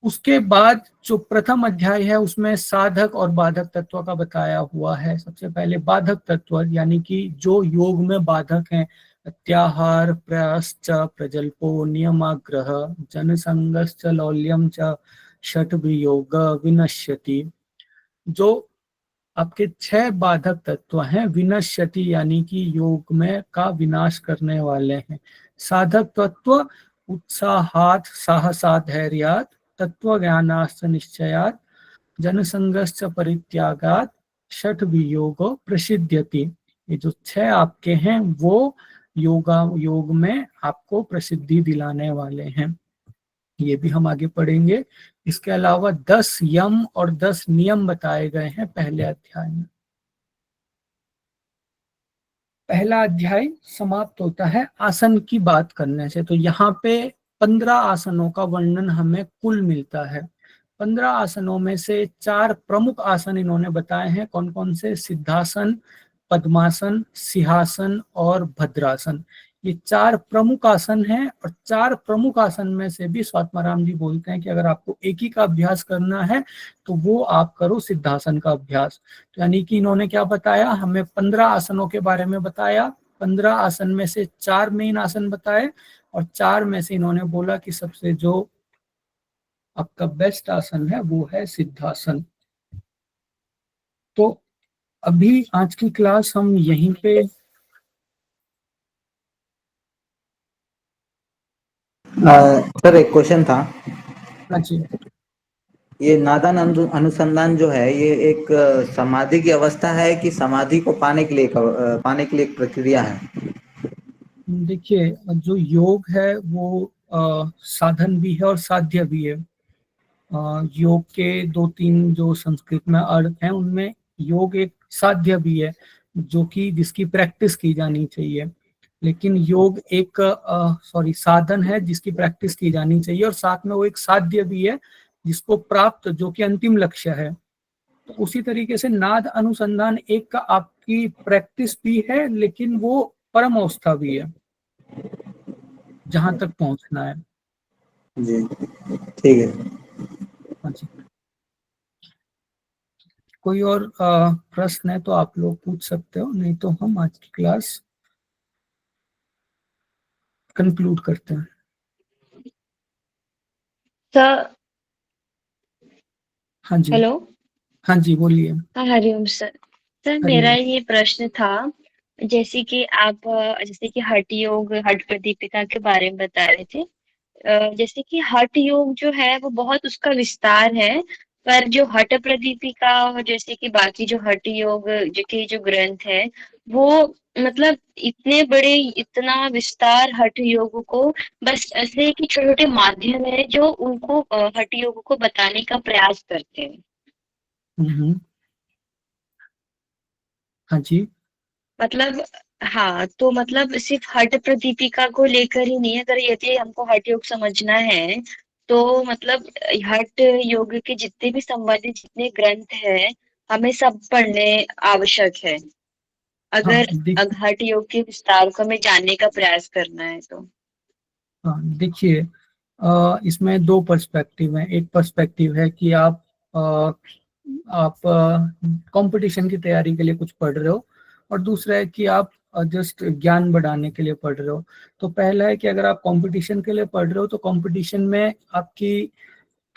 उसके बाद जो प्रथम अध्याय है उसमें साधक और बाधक तत्व का बताया हुआ है। सबसे पहले बाधक तत्व यानी कि जो योग में बाधक हैं, अत्याहार, प्रयाश्च, प्रजल्पो, नियमाग्रह, जनसंगश्च, लौल्यम च, षट वियोग, विनश्यति। जो आपके 6 बाधक तत्व हैं, विनश्यति यानी कि योग में का विनाश करने वाले हैं। साधक तत्व उत्साहात्, साहसात्, धैर्यात्, तत्व ज्ञानाश्च निश्चयात्, जनसंगश्च परित्यागात्, षट वियोगो प्रसिद्ध्यति। ये जो 6 आपके हैं वो योग में आपको प्रसिद्धि दिलाने वाले हैं, ये भी हम आगे पढ़ेंगे। इसके अलावा 10 यम और 10 नियम बताए गए हैं पहले अध्याय में। पहला अध्याय समाप्त होता है आसन की बात करने से। तो यहाँ पे 15 आसनों का वर्णन हमें कुल मिलता है। 15 आसनों में से 4 प्रमुख आसन इन्होंने बताए हैं। कौन कौन से? सिद्धासन, पद्मासन, सिंहासन और भद्रासन। ये 4 प्रमुख आसन हैं, और 4 प्रमुख आसन में से भी स्वात्माराम जी बोलते हैं कि अगर आपको एक ही का अभ्यास करना है तो वो आप करो सिद्धासन का अभ्यास। तो यानी कि इन्होंने क्या बताया, हमें 15 आसनों के बारे में बताया। 15 आसन में से 4 मेन आसन बताए, और 4 में से इन्होंने बोला कि सबसे जो आपका बेस्ट आसन है वो है सिद्धासन। तो अभी आज की क्लास हम यहीं पे सर एक क्वेश्चन था। हाँ जी, ये नादान अनुसंधान जो है ये एक समाधि की अवस्था है कि समाधि को पाने के लिए एक प्रक्रिया है? देखिए जो योग है वो साधन भी है और साध्य भी है। योग के 2-3 जो संस्कृत में अर्थ हैं उनमें योग एक साध्य भी है, जो कि जिसकी प्रैक्टिस की जानी चाहिए। लेकिन योग एक साधन है जिसकी प्रैक्टिस की जानी चाहिए, और साथ में वो एक साध्य भी है जिसको प्राप्त, जो कि अंतिम लक्ष्य है। तो उसी तरीके से नाद अनुसंधान एक का आपकी प्रैक्टिस भी है, लेकिन वो परम अवस्था भी है जहां तक पहुंचना है। जी ठीक है। हाँ जी। कोई और प्रश्न है तो आप लोग पूछ सकते हो, नहीं तो हम आज की क्लास कंक्लूड करते हैं। सर, हाँ जी, हेलो। हाँ जी बोलिए। हाँ, हरिओम सर। सर, मेरा हरिओम। ये प्रश्न था, जैसे कि आप जैसे कि हठ योग, हठ प्रदीपिका के बारे में बता रहे थे। जैसे कि हठ योग जो है वो बहुत उसका विस्तार है, पर जो हठ प्रदीपिका और जैसे कि बाकी जो हठ योग जो ग्रंथ है वो मतलब इतने बड़े, इतना विस्तार हठ योग को बस ऐसे कि छोटे छोटे माध्यम है जो उनको हठ योग को बताने का प्रयास करते हैं। हम्म, हाँ जी। मतलब हाँ, तो मतलब सिर्फ हठ प्रदीपिका को लेकर ही नहीं, अगर यदि हमको हठ योग समझना है तो मतलब हठ योग के जितने भी संबंधित जितने ग्रंथ हैं हमें सब पढ़ने आवश्यक है, हाँ अगर हठ योग के विस्तार को हमें जानने का प्रयास करना है तो। हाँ देखिए, इसमें 2 पर्सपेक्टिव हैं। एक पर्सपेक्टिव है कि आप कंपटीशन की तैयारी के लिए कुछ पढ़ रहे हो, और दूसरा है कि आप जस्ट ज्ञान बढ़ाने के लिए पढ़ रहे हो। तो पहला है कि अगर आप कंपटीशन के लिए पढ़ रहे हो तो कंपटीशन में आपकी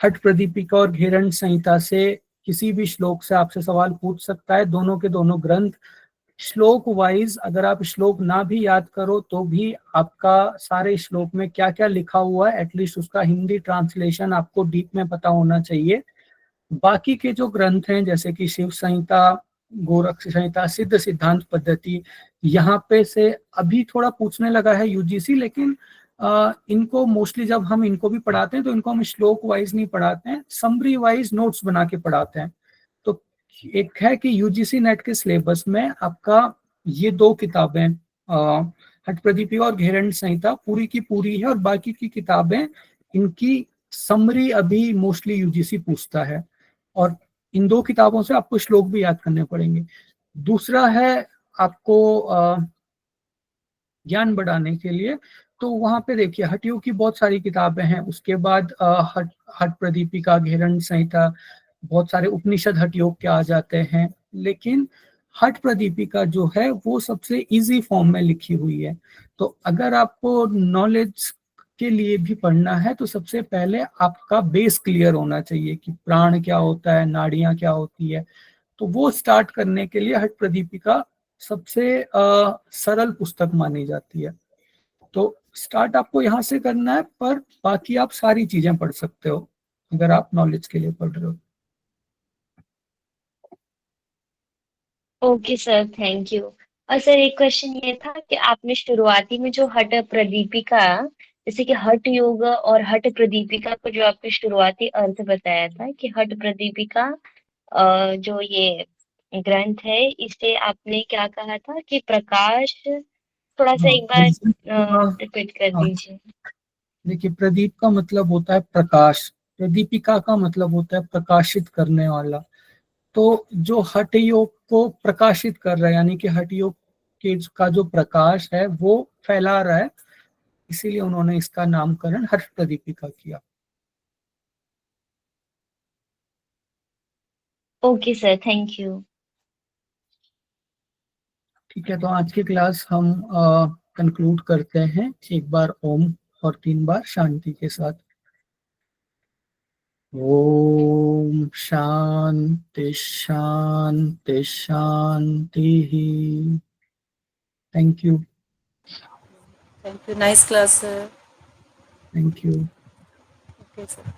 हठ प्रदीपिका और घेरण संहिता से किसी भी श्लोक से आपसे सवाल पूछ सकता है। दोनों के दोनों ग्रंथ श्लोक वाइज, अगर आप श्लोक ना भी याद करो तो भी आपका सारे श्लोक में क्या क्या लिखा हुआ है एटलीस्ट उसका हिंदी ट्रांसलेशन आपको डीप में पता होना चाहिए। बाकी के जो ग्रंथ हैं जैसे कि शिव संहिता, गोरक्ष संहिता, सिद्ध सिद्धांत पद्धति, यहाँ पे से अभी थोड़ा पूछने लगा है यूजीसी, लेकिन इनको मोस्टली जब हम इनको भी पढ़ाते हैं तो इनको हम श्लोक वाइज नहीं पढ़ाते हैं, समरी वाइज नोट्स बना के पढ़ाते हैं। तो एक है कि यूजीसी नेट के सिलेबस में आपका ये 2 किताबें हठ प्रदीपिका और घेरण संहिता पूरी की पूरी है, और बाकी की किताबें इनकी समरी अभी मोस्टली यूजीसी पूछता है, और इन 2 किताबों से आपको श्लोक भी याद करने पड़ेंगे। दूसरा है आपको ज्ञान बढ़ाने के लिए, तो वहां पे देखिए हठ योग की बहुत सारी किताबें हैं। उसके बाद हठ हठ प्रदीपिका, घेरण संहिता, बहुत सारे उपनिषद हठ योग के आ जाते हैं। लेकिन हठ प्रदीपिका जो है वो सबसे इजी फॉर्म में लिखी हुई है। तो अगर आपको नॉलेज के लिए भी पढ़ना है तो सबसे पहले आपका बेस क्लियर होना चाहिए कि प्राण क्या होता है, नाड़ियां क्या होती है। तो वो स्टार्ट करने के लिए हठ प्रदीपिका सबसे सरल पुस्तक मानी जाती है। तो स्टार्ट आपको यहाँ से करना है, पर बाकी आप सारी चीजें पढ़ सकते हो अगर आप नॉलेज के लिए पढ़ रहे हो। Okay sir, thank you. और सर एक क्वेश्चन ये था कि आपने शुरुआती में जो हठ प्रदीपिका, जैसे कि हठ योग और हठ प्रदीपिका को जो आपने शुरुआती अर्थ बताया था कि हठ प्रदीपिका जो ये ग्रंथ है, इसे आपने क्या कहा था कि प्रकाश, थोड़ा सा हाँ, एक बार प्रदीप रिपीट कर हाँ, दीजिए। देखिए प्रदीप का मतलब होता है प्रकाश, प्रदीपिका का मतलब होता है प्रकाशित करने वाला। तो जो हठ योग को प्रकाशित कर रहा है, यानी कि हठ योग के का जो प्रकाश है वो फैला रहा है, इसीलिए उन्होंने इसका नामकरण हठ प्रदीपिका किया। Okay sir, thank you. ठीक है, तो आज की क्लास हम कंक्लूड करते हैं एक बार ओम और 3 बार शांति के साथ। ओम शांति शांति शांति। Thank you. Thank you, nice class sir. Thank you. Okay sir.